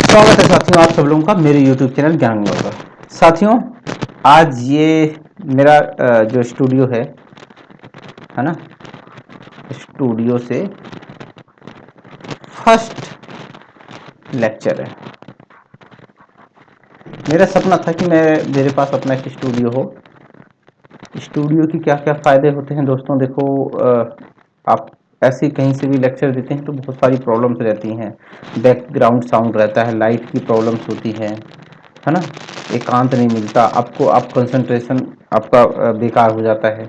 स्वागत है साथियों आप सब लोगों का मेरे YouTube चैनल ज्ञान गंगा पर। साथियों आज ये मेरा जो स्टूडियो है ना, स्टूडियो से फर्स्ट लेक्चर है। मेरा सपना था कि मेरे पास अपना एक स्टूडियो हो। स्टूडियो की क्या क्या फ़ायदे होते हैं दोस्तों, देखो आप ऐसे कहीं से भी लेक्चर देते हैं तो बहुत सारी प्रॉब्लम्स रहती हैं। बैकग्राउंड साउंड रहता है, लाइट की प्रॉब्लम्स होती है ना, एकांत नहीं मिलता आपको, आप कंसंट्रेशन आपका बेकार हो जाता है।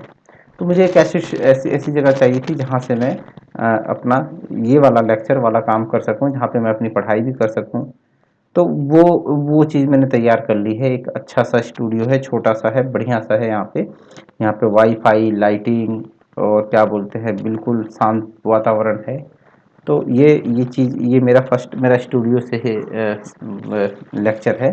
तो मुझे एक ऐसी जगह चाहिए थी जहाँ से मैं अपना ये वाला लेक्चर वाला काम कर सकूँ, जहाँ पे मैं अपनी पढ़ाई भी कर सकूँ। तो वो चीज़ मैंने तैयार कर ली है। एक अच्छा सा स्टूडियो है, छोटा सा है, बढ़िया सा है। यहाँ पे वाईफाई, लाइटिंग और क्या बोलते हैं, बिल्कुल शांत वातावरण है। तो ये चीज़, ये मेरा स्टूडियो से है लेक्चर है।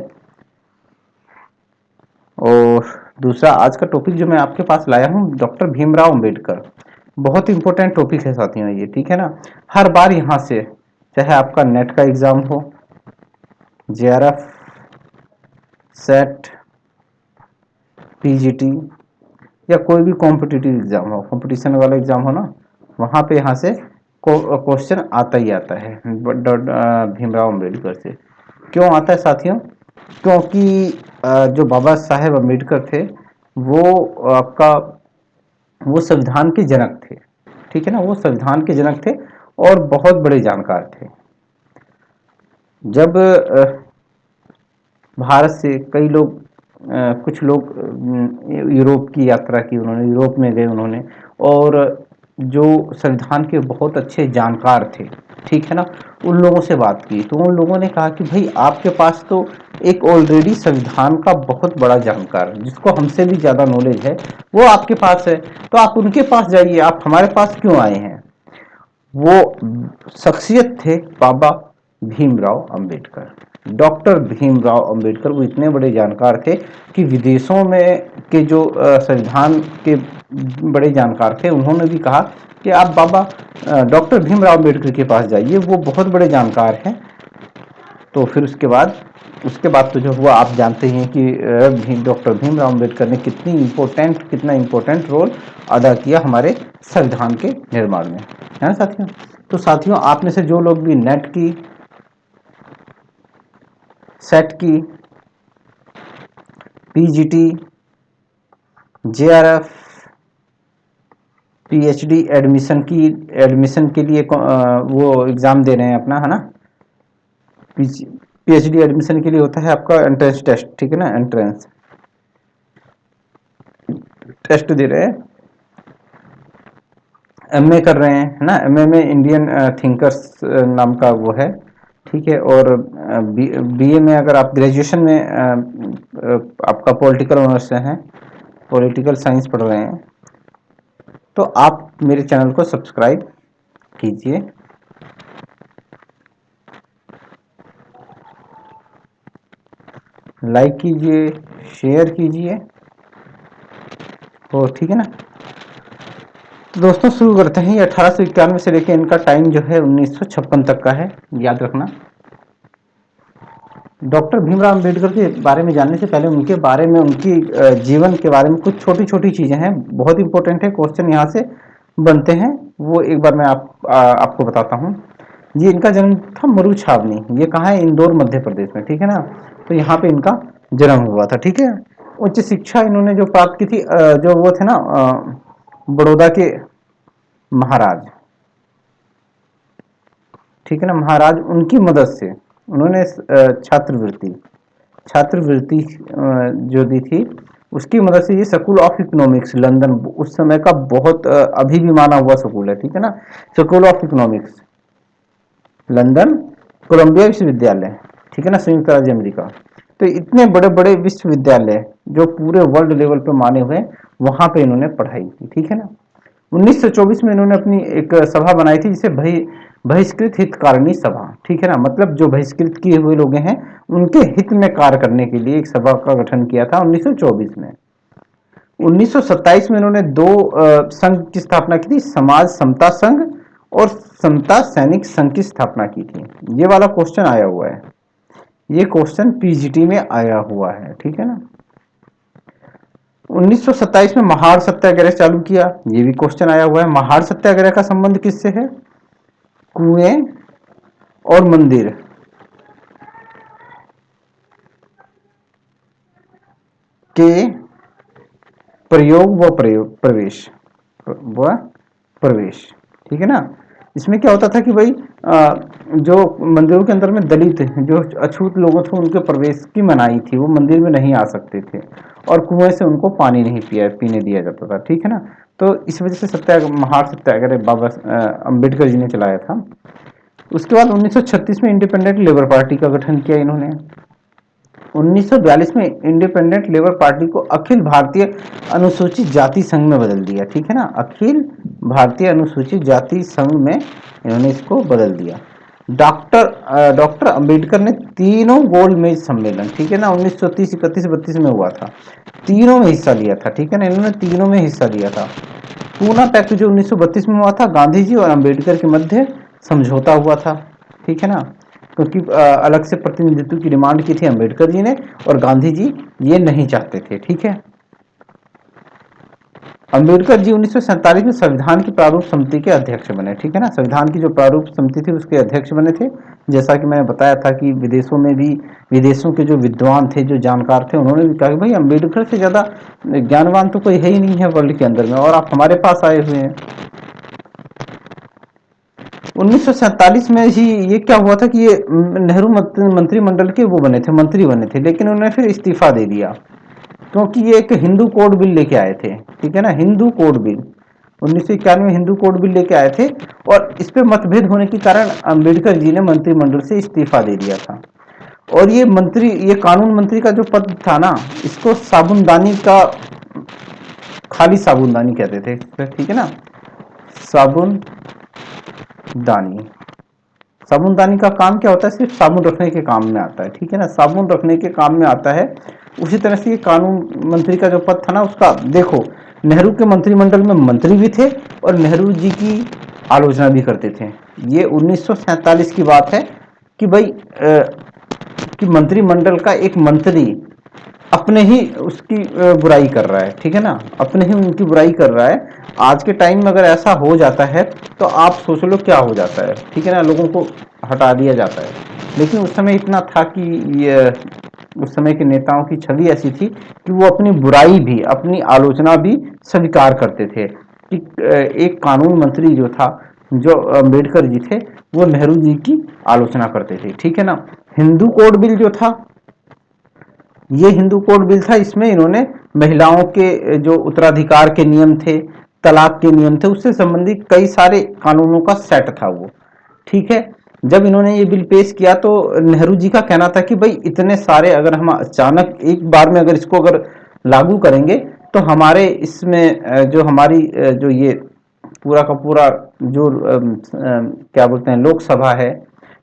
और दूसरा आज का टॉपिक जो मैं आपके पास लाया हूँ, डॉक्टर भीमराव अंबेडकर। बहुत इंपॉर्टेंट टॉपिक है साथियों ये, ठीक है ना। हर बार यहाँ से, चाहे आपका नेट का एग्ज़ाम हो, जेआरएफ, सेट, पीजीटी या कोई भी कॉम्पिटिटिव एग्ज़ाम हो, कंपटीशन वाला एग्ज़ाम हो ना, वहाँ पे यहाँ से क्वेश्चन आता ही आता है भीमराव अंबेडकर से। क्यों आता है साथियों? क्योंकि जो बाबा साहेब अम्बेडकर थे वो आपका वो संविधान के जनक थे, ठीक है ना। वो संविधान के जनक थे और बहुत बड़े जानकार थे। जब भारत से कई लोग कुछ लोग यूरोप की यात्रा की, उन्होंने यूरोप में गए उन्होंने, और जो संविधान के बहुत अच्छे जानकार थे, ठीक है ना, उन लोगों से बात की तो उन लोगों ने कहा कि भाई आपके पास तो एक ऑलरेडी संविधान का बहुत बड़ा जानकार, जिसको हमसे भी ज़्यादा नॉलेज है, वो आपके पास है, तो आप उनके पास जाइए, आप हमारे पास क्यों आए हैं। वो शख्सियत थे बाबा भीमराव अंबेडकर। डॉक्टर भीमराव अंबेडकर वो इतने बड़े जानकार थे कि विदेशों में के जो संविधान के बड़े जानकार थे, उन्होंने भी कहा कि आप बाबा डॉक्टर भीमराव अंबेडकर के पास जाइए, वो बहुत बड़े जानकार हैं। तो फिर उसके बाद तो जो हुआ आप जानते हैं कि डॉक्टर भीमराव अंबेडकर ने कितना इम्पोर्टेंट रोल अदा किया हमारे संविधान के निर्माण में, है ना साथियों। तो साथियों आप में से जो लोग भी नेट की, सेट की, पीजीटी, जेआरएफ, पीएचडी एडमिशन के लिए वो एग्ज़ाम दे रहे हैं अपना, है ना। पीएचडी एडमिशन के लिए होता है आपका एंट्रेंस टेस्ट, ठीक है ना, एंट्रेंस टेस्ट दे रहे हैं। एमए कर रहे हैं, है ना। एमए में इंडियन थिंकर्स नाम का वो है, ठीक है। और बीए में अगर आप ग्रेजुएशन में आपका पॉलिटिकल ऑनर्स से हैं, पॉलिटिकल साइंस पढ़ रहे हैं, तो आप मेरे चैनल को सब्सक्राइब कीजिए, लाइक कीजिए, शेयर कीजिए, और ठीक है ना। तो दोस्तों शुरू करते हैं। ये 1891 से लेकर इनका टाइम जो है 1956 तक का है, याद रखना। डॉक्टर भीमराव अंबेडकर के बारे में जानने से पहले उनके बारे में, उनकी जीवन के बारे में कुछ छोटी छोटी चीज़ें हैं, बहुत इंपॉर्टेंट है, क्वेश्चन यहाँ से बनते हैं। वो एक बार मैं आपको बताता हूँ। ये इनका जन्म था मरु छावनी, ये कहाँ है, इंदौर मध्य प्रदेश में, ठीक है ना। तो यहाँ पे इनका जन्म हुआ था, ठीक है। उच्च शिक्षा इन्होंने जो प्राप्त की थी, जो वो थे ना बड़ौदा के महाराज, ठीक है ना, महाराज, उनकी मदद से उन्होंने छात्रवृत्ति जो दी थी, उसकी मदद से ये स्कूल ऑफ इकोनॉमिक्स लंदन, उस समय का बहुत अभी भी माना हुआ स्कूल है, ठीक है ना। School of economics London, Columbia विश्वविद्यालय, ठीक है ना, संयुक्त राज्य अमेरिका। तो इतने बड़े बड़े विश्वविद्यालय जो पूरे वर्ल्ड लेवल पे माने हुए, वहां पे इन्होंने पढ़ाई की, ठीक है ना। 1924 में इन्होंने अपनी एक सभा बनाई थी, जिसे बहिष्कृत हितकारिणी सभा, ठीक है ना। मतलब जो बहिष्कृत किए हुए लोग हैं उनके हित में कार्य करने के लिए एक सभा का गठन किया था 1924 में। 1927 में इन्होंने दो संघ की स्थापना की थी, समाज समता संघ और समता सैनिक संघ की स्थापना की थी। ये वाला क्वेश्चन आया हुआ है। ये क्वेश्चन पीजीटी में आया हुआ है, ठीक है ना। 1927 में महार सत्याग्रह चालू किया, ये भी क्वेश्चन आया हुआ है। महार सत्याग्रह का संबंध किससे है? कुएं और मंदिर के प्रयोग व प्रवेश व प्रवेश, ठीक है ना। इसमें क्या होता था कि भाई जो मंदिरों के अंदर में दलित जो अछूत लोगों थे उनके प्रवेश की मनाही थी, वो मंदिर में नहीं आ सकते थे और कुएं से उनको पानी नहीं पीने दिया जाता था, ठीक है ना। तो इस वजह से महार सत्याग्रह बाबा अम्बेडकर जी ने चलाया था। उसके बाद 1936 में इंडिपेंडेंट लेबर पार्टी का गठन किया इन्होंने। 1942 में इंडिपेंडेंट लेबर पार्टी को अखिल भारतीय अनुसूचित जाति संघ में बदल दिया, ठीक है ना। अखिल भारतीय अनुसूचित जाति संघ में इन्होंने इसको बदल दिया। डॉक्टर अंबेडकर ने तीनों गोल मेज सम्मेलन, ठीक है ना, 1930, 31, 32 में हुआ था, तीनों में हिस्सा लिया था, ठीक है ना। इन्होंने तीनों में हिस्सा लिया था। पूना पैक्ट जो 1932 में हुआ था, गांधी जी और अंबेडकर के मध्य समझौता हुआ था, ठीक है ना। क्योंकि अलग से प्रतिनिधित्व की डिमांड की थी अंबेडकर जी ने और गांधी जी ये नहीं चाहते थे, ठीक है। अंबेडकर जी 1947 में संविधान की प्रारूप समिति के अध्यक्ष बने, ठीक है ना। संविधान की जो प्रारूप समिति थी उसके अध्यक्ष बने थे। जैसा कि मैंने बताया था कि विदेशों में भी विदेशों के जो विद्वान थे, जो जानकार थे, उन्होंने भी कहा कि भाई अंबेडकर से ज्यादा ज्ञानवान तो कोई है ही नहीं है वर्ल्ड के अंदर में, और आप हमारे पास आए हुए हैं। 1947 में ही ये क्या हुआ था कि ये नेहरू मंत्रिमंडल के वो बने थे, मंत्री बने थे, लेकिन उन्होंने फिर इस्तीफा दे दिया क्योंकि ये एक हिंदू कोड बिल लेके आए थे, ठीक है ना। हिंदू कोड बिल 1991 में हिंदू कोड बिल लेके आए थे और इस पे मतभेद होने के कारण अंबेडकर जी ने मंत्रिमंडल से इस्तीफा दे दिया था। और ये कानून मंत्री का जो पद था ना, इसको साबुनदानी का, खाली साबुनदानी कहते थे, ठीक है ना। साबुनदानी, साबुनदानी का काम क्या होता है? सिर्फ साबुन रखने के काम में आता है, ठीक है ना, साबुन रखने के काम में आता है। उसी तरह से ये कानून मंत्री का जो पद था ना, उसका देखो, नेहरू के मंत्रिमंडल में मंत्री भी थे और नेहरू जी की आलोचना भी करते थे। ये 1947 की बात है कि भाई कि मंत्रिमंडल का एक मंत्री अपने ही उसकी बुराई कर रहा है, ठीक है ना, अपने ही उनकी बुराई कर रहा है। आज के टाइम में अगर ऐसा हो जाता है तो आप सोच लो क्या हो जाता है, ठीक है ना, लोगों को हटा दिया जाता है। लेकिन उस समय इतना था कि ये उस समय के नेताओं की छवि ऐसी थी कि वो अपनी बुराई भी, अपनी आलोचना भी स्वीकार करते थे। कि एक कानून मंत्री जो था, जो अम्बेडकर जी थे, वो नेहरू जी की आलोचना करते थे, ठीक है ना। हिंदू कोड बिल जो था, ये हिंदू कोड बिल था, इसमें इन्होंने महिलाओं के जो उत्तराधिकार के नियम थे, तलाक के नियम थे, उससे संबंधित कई सारे कानूनों का सेट था वो, ठीक है। जब इन्होंने ये बिल पेश किया तो नेहरू जी का कहना था कि भाई इतने सारे अगर हम अचानक एक बार में अगर इसको अगर लागू करेंगे तो हमारे इसमें जो हमारी जो ये पूरा का पूरा जो क्या बोलते हैं लोकसभा है,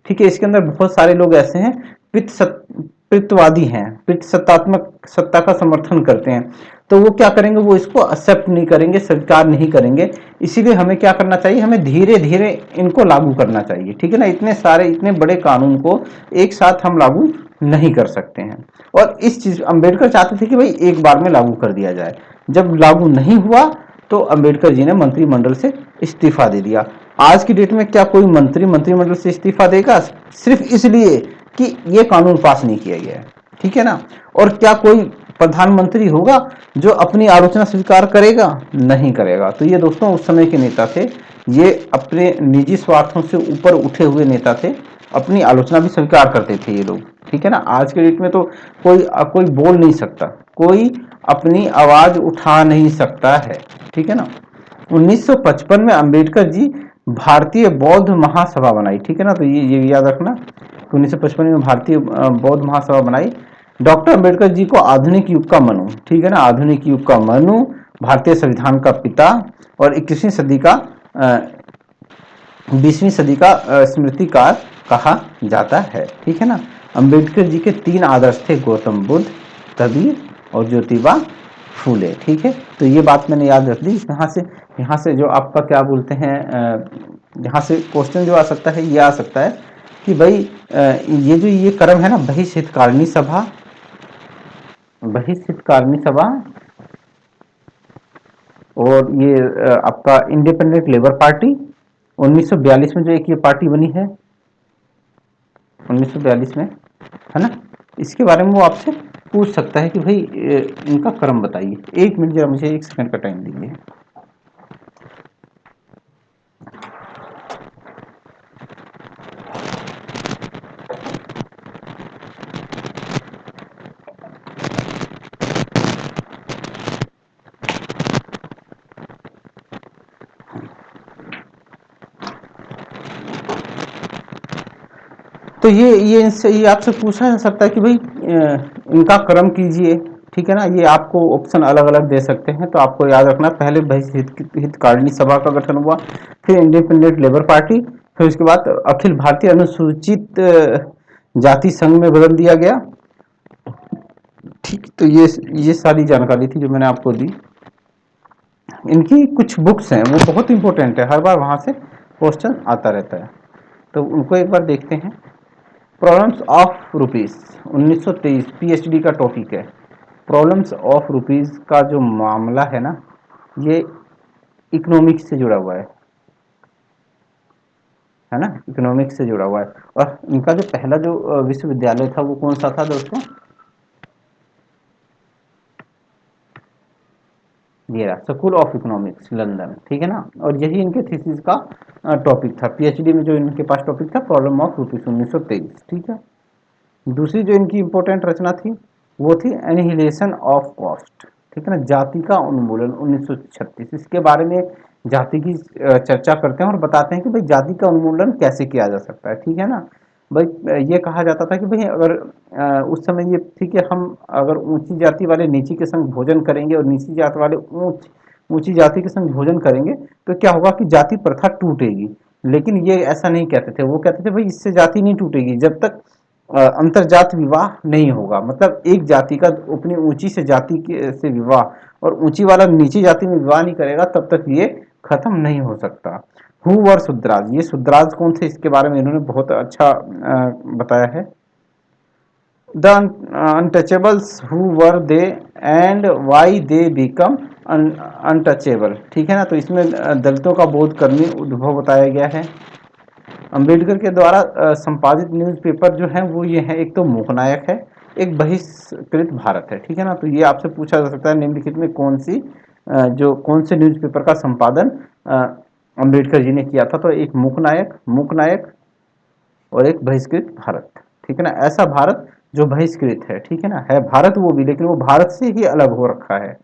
ठीक है, इसके अंदर बहुत सारे लोग ऐसे हैं पितृत्ववादी हैं, पितृ सत्तात्मक सत्ता का समर्थन करते हैं, तो वो क्या करेंगे, वो इसको एक्सेप्ट नहीं करेंगे, स्वीकार नहीं करेंगे। इसीलिए हमें क्या करना चाहिए, हमें धीरे धीरे इनको लागू करना चाहिए, ठीक है ना। इतने सारे इतने बड़े कानून को एक साथ हम लागू नहीं कर सकते हैं। और इस चीज अंबेडकर चाहते थे कि भाई एक बार में लागू कर दिया जाए। जब लागू नहीं हुआ तो अंबेडकर जी ने मंत्रिमंडल से इस्तीफा दे दिया। आज की डेट में क्या कोई मंत्रिमंडल से इस्तीफा देगा सिर्फ इसलिए कि ये कानून पास नहीं किया गया है, ठीक है ना। और क्या कोई प्रधानमंत्री होगा जो अपनी आलोचना स्वीकार करेगा? नहीं करेगा। तो ये दोस्तों उस समय के नेता थे, ये अपने निजी स्वार्थों से ऊपर उठे हुए नेता थे, अपनी आलोचना भी स्वीकार करते थे ये लोग, ठीक है ना। आज के डेट में तो कोई बोल नहीं सकता, कोई अपनी आवाज उठा नहीं सकता है, ठीक है ना। 1955 में अंबेडकर जी भारतीय बौद्ध महासभा बनाई, ठीक है ना। तो ये याद रखना, 1955 में भारतीय बौद्ध महासभा बनाई। डॉक्टर अंबेडकर जी को आधुनिक युग का मनु, ठीक है ना, आधुनिक युग का मनु, भारतीय संविधान का पिता और 21वीं सदी का 20वीं सदी का स्मृतिकार कहा जाता है, ठीक है ना। अंबेडकर जी के 3 आदर्श थे, गौतम बुद्ध, कबीर और ज्योतिबा फूले, ठीक है। तो ये बात मैंने याद रख दी। यहाँ से जो आपका क्या बोलते हैं, यहाँ से क्वेश्चन जो आ सकता है ये आ सकता है कि भाई ये जो ये क्रम है ना, बहिष्हितकारिणी सभा, बहिष्हितकारिणी सभा, और ये आपका इंडिपेंडेंट लेबर पार्टी 1942 में जो एक ये पार्टी बनी है, 1942 में, है ना, इसके बारे में वो आपसे पूछ सकता है कि भाई इनका क्रम बताइए। एक मिनट, जरा मुझे एक सेकंड का टाइम दीजिए। तो ये इनसे ये आपसे पूछा जा सकता है कि भाई इनका क्रम कीजिए, ठीक है ना। ये आपको ऑप्शन अलग अलग दे सकते हैं, तो आपको याद रखना, पहले हितकारिणी सभा का गठन हुआ, फिर इंडिपेंडेंट लेबर पार्टी, फिर उसके बाद अखिल भारतीय अनुसूचित जाति संघ में बदल दिया गया। ठीक, तो ये सारी जानकारी थी जो मैंने आपको दी। इनकी कुछ बुक्स हैं, वो बहुत इंपॉर्टेंट है, हर बार वहां से क्वेश्चन आता रहता है, तो उनको एक बार देखते हैं। प्रॉब्लम्स ऑफ रुपीस 1923 पीएचडी का टॉपिक है। प्रॉब्लम्स ऑफ रुपीस का जो मामला है ना, ये इकोनॉमिक्स से जुड़ा हुआ है ना, इकोनॉमिक्स से जुड़ा हुआ है। और इनका जो पहला जो विश्वविद्यालय था वो कौन सा था दोस्तों? ये रहा, स्कूल ऑफ इकोनॉमिक्स लंदन, ठीक है ना। और यही इनके थीसिस का टॉपिक था, पीएचडी में जो इनके पास टॉपिक था, प्रॉब्लम ऑफ रुपीस 1923, ठीक है। दूसरी जो इनकी इंपॉर्टेंट रचना थी वो थी एनिहिलेशन ऑफ कॉस्ट, ठीक है ना, जाति का उन्मूलन 1936। इसके बारे में जाति की चर्चा करते हैं और बताते हैं कि भाई जाति का उन्मूलन कैसे किया जा सकता है, ठीक है ना। भाई ये कहा जाता था कि भाई अगर उस समय ये थी कि हम अगर ऊंची जाति वाले नीची के संग भोजन करेंगे और नीची जाति वाले ऊंची जाति के संग भोजन करेंगे तो क्या होगा कि जाति प्रथा टूटेगी। लेकिन ये ऐसा नहीं कहते थे, वो कहते थे भाई इससे जाति नहीं टूटेगी जब तक अंतरजात विवाह नहीं होगा। मतलब एक जाति का अपनी ऊंची से जाति से विवाह और ऊंची वाला नीची जाति में विवाह नहीं करेगा तब तक ये खत्म नहीं हो सकता। हु वर शुद्राज, ये शुद्राज कौन थे, इसके बारे में इन्होंने बहुत अच्छा बताया है। The untouchables, who were they and why they become untouchable, ठीक है ना। तो इसमें दलितों का बोध कर्मी उद्भव बताया गया है। अंबेडकर के द्वारा संपादित न्यूज़पेपर जो है वो ये है, एक तो मूकनायक है, एक बहिष्कृत भारत है, ठीक है ना। तो ये आपसे पूछा जा सकता है निम्नलिखित में कौन से न्यूज़पेपर का संपादन अंबेडकर जी ने किया था। तो एक मूकनायक और एक बहिष्कृत भारत, ठीक है ना। ऐसा भारत जो बहिष्कृत है, ठीक है ना, है भारत वो भी, लेकिन वो भारत से ही अलग हो रखा है।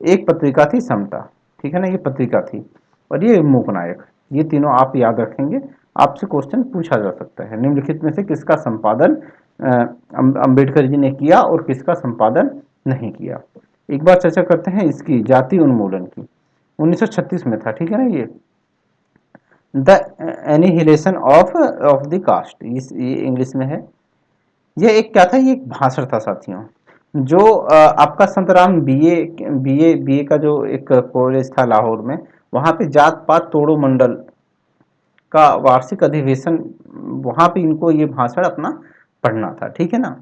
एक पत्रिका थी समता, ठीक है ना, ये पत्रिका थी, और ये मूकनायक, ये तीनों आप याद रखेंगे, आपसे क्वेश्चन पूछा जा सकता है। निम्नलिखित में से किसका संपादन अंबेडकर जी ने किया और किसका संपादन नहीं किया। एक बार चर्चा करते हैं इसकी जाति उन्मूलन की। 1936 में था, ठीक है ना। The annihilation of the caste, ये इंग्लिश में है। ये एक क्या था, ये एक भाषण था साथियों, जो आपका संतराम बीए का जो एक कॉलेज था लाहौर में, वहां पे जात पात तोड़ो मंडल का वार्षिक अधिवेशन, वहां पे इनको ये भाषण अपना पढ़ना था, ठीक है ना।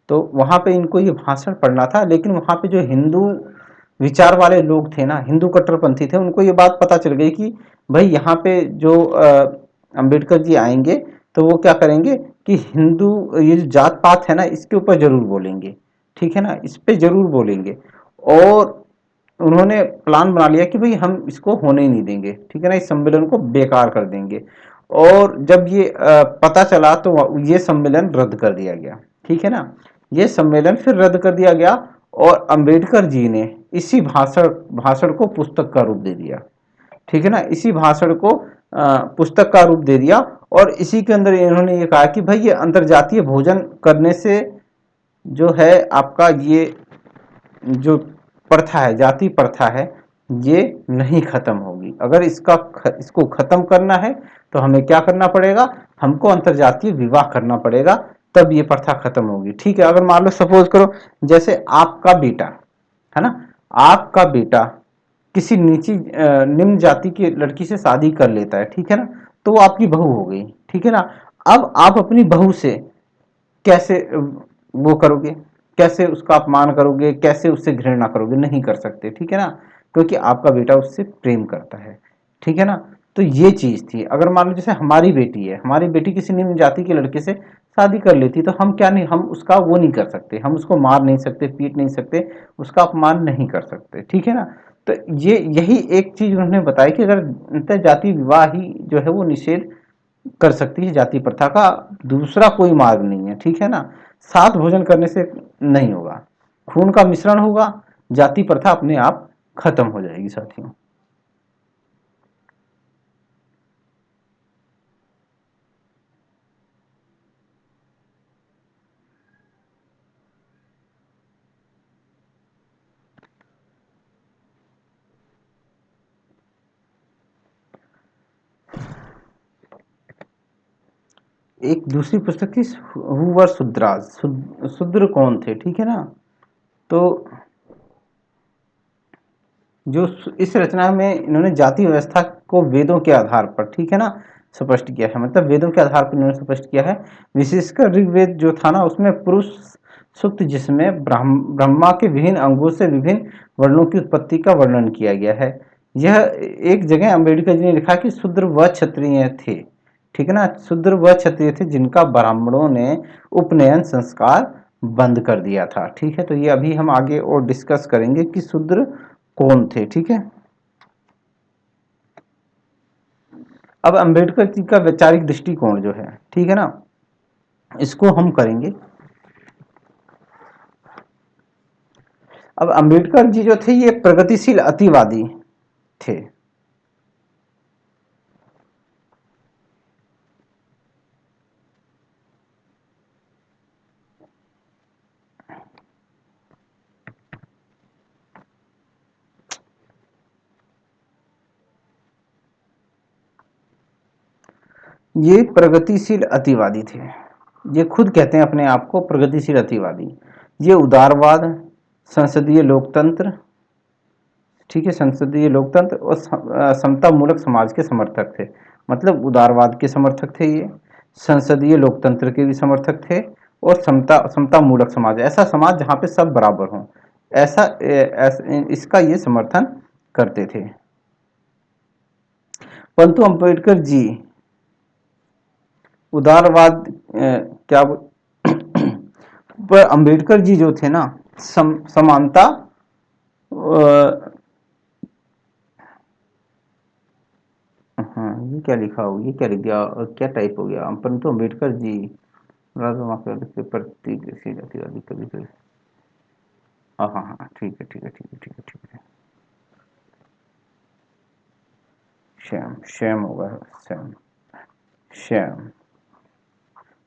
तो वहां पे इनको ये भाषण पढ़ना था, लेकिन वहां पे जो हिंदू विचार वाले लोग थे ना, हिंदू कट्टरपंथी थे, उनको ये बात पता चल गई कि भाई यहाँ पे जो अंबेडकर जी आएंगे तो वो क्या करेंगे कि हिंदू ये जो जात पात है ना इसके ऊपर जरूर बोलेंगे, ठीक है ना, इस पे जरूर बोलेंगे। और उन्होंने प्लान बना लिया कि भाई हम इसको होने ही नहीं देंगे, ठीक है ना, इस सम्मेलन को बेकार कर देंगे। और जब ये पता चला तो ये सम्मेलन रद्द कर दिया गया, ठीक है ना। ये सम्मेलन फिर रद्द कर दिया गया और अंबेडकर जी ने इसी भाषण भाषण को पुस्तक का रूप दे दिया, ठीक है ना, इसी भाषण को पुस्तक का रूप दे दिया। और इसी के अंदर इन्होंने ये कहा कि भाई ये अंतरजातीय भोजन करने से जो है आपका ये जो प्रथा है, जाति प्रथा है, ये नहीं खत्म होगी। अगर इसको खत्म करना है तो हमें क्या करना पड़ेगा, हमको अंतरजातीय विवाह करना पड़ेगा, तब ये प्रथा खत्म होगी, ठीक है। अगर मान लो सपोज करो जैसे आपका बेटा है ना, आपका बेटा किसी निम्न जाति की लड़की से शादी कर लेता है, ठीक है ना, तो वो आपकी बहू हो गई, ठीक है ना। अब आप अपनी बहू से कैसे वो करोगे, कैसे उसका अपमान करोगे, कैसे उससे घृणा करोगे, नहीं कर सकते, ठीक है ना, क्योंकि आपका बेटा उससे प्रेम करता है, ठीक है ना। तो ये चीज थी। अगर मान लो जैसे हमारी बेटी है, हमारी बेटी किसी निम्न जाति के लड़के से शादी कर लेती, तो हम क्या नहीं, हम उसका वो नहीं कर सकते, हम उसको मार नहीं सकते, पीट नहीं सकते, उसका अपमान नहीं कर सकते, ठीक है ना। तो ये यही एक चीज उन्होंने बताई कि अगर अंतः जाति विवाह ही जो है वो निषेध कर सकती है जाति प्रथा का, दूसरा कोई मार्ग नहीं है, ठीक है ना। साथ भोजन करने से नहीं होगा, खून का मिश्रण होगा, जाति प्रथा अपने आप खत्म हो जाएगी साथियों। एक दूसरी पुस्तक थी, हु वर शूद्राज, शूद्र कौन थे, ठीक है ना। तो जो इस रचना में इन्होंने जाति व्यवस्था को वेदों के आधार पर, ठीक है ना, स्पष्ट किया है, मतलब वेदों के आधार पर इन्होंने स्पष्ट किया है। विशेषकर ऋग्वेद जो था ना, उसमें पुरुष सूक्त, जिसमें ब्रह्मा के विभिन्न अंगों से विभिन्न वर्णों की उत्पत्ति का वर्णन किया गया है। यह एक जगह अम्बेडकर जी ने लिखा कि शूद्र व क्षत्रिय थे, ठीक है ना, शूद्र व क्षत्रिय थे जिनका ब्राह्मणों ने उपनयन संस्कार बंद कर दिया था, ठीक है। तो ये अभी हम आगे और डिस्कस करेंगे कि शूद्र कौन थे, ठीक है। अब अंबेडकर जी का वैचारिक दृष्टिकोण जो है, ठीक है ना, इसको हम करेंगे। अब अंबेडकर जी जो थे ये प्रगतिशील अतिवादी थे। ये प्रगतिशील अतिवादी थे, ये खुद कहते हैं अपने आप को प्रगतिशील अतिवादी। ये उदारवाद, संसदीय लोकतंत्र, ठीक है, संसदीय लोकतंत्र और समता मूलक समाज के समर्थक थे। मतलब उदारवाद के समर्थक थे ये, संसदीय लोकतंत्र के भी समर्थक थे, और समता समता मूलक समाज, ऐसा समाज जहाँ पे सब बराबर हों, इसका ये समर्थन करते थे। परंतु अम्बेडकर जी उदारवाद क्या पर अम्बेडकर जी जो थे ना, समानता, हाँ ये क्या लिखा हो, ये क्या लिख दिया, क्या टाइप हो गया, परंतु अम्बेडकर जी जातिवादी कभी कभी, हाँ हाँ हाँ, ठीक है ठीक है ठीक है ठीक है ठीक है। श्याम श्याम होगा, श्याम, श्याम,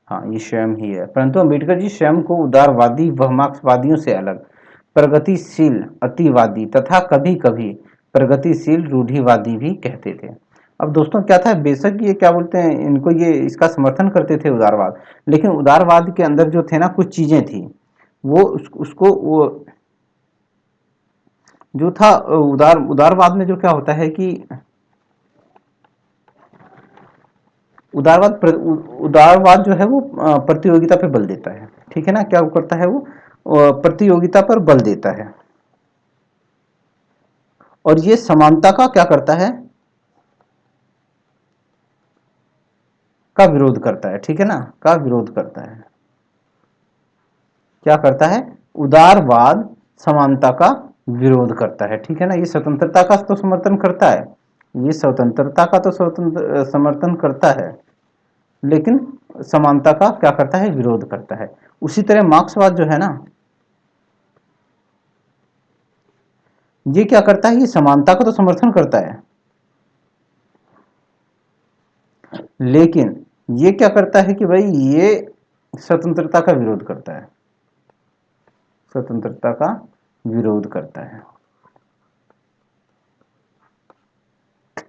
हाँ ये स्वयं ही है। परंतु अम्बेडकर जी स्वयं को उदारवादी व मार्क्सवादियों से अलग प्रगतिशील अतिवादी तथा कभी कभी प्रगतिशील रूढ़िवादी भी कहते थे। अब दोस्तों क्या था, बेशक ये क्या बोलते हैं, इनको ये इसका समर्थन करते थे उदारवाद, लेकिन उदारवाद के अंदर जो थे ना कुछ चीजें थी, वो उसको वो जो था उदारवाद में जो क्या होता है कि उदारवाद जो है वो प्रतियोगिता पे बल देता है, ठीक है ना, क्या करता है वो प्रतियोगिता पर बल देता है, और ये समानता का क्या करता है, का विरोध करता है, ठीक है ना, का विरोध करता है, क्या करता है, उदारवाद समानता का विरोध करता है, ठीक है ना। ये स्वतंत्रता का तो समर्थन करता है, ये स्वतंत्रता का तो स्वतंत्र समर्थन करता है, लेकिन समानता का क्या करता है, विरोध करता है। उसी तरह मार्क्सवाद जो है ना, ये क्या करता है, ये समानता का तो समर्थन करता है, लेकिन ये क्या करता है कि भाई ये स्वतंत्रता का विरोध करता है, स्वतंत्रता का विरोध करता है,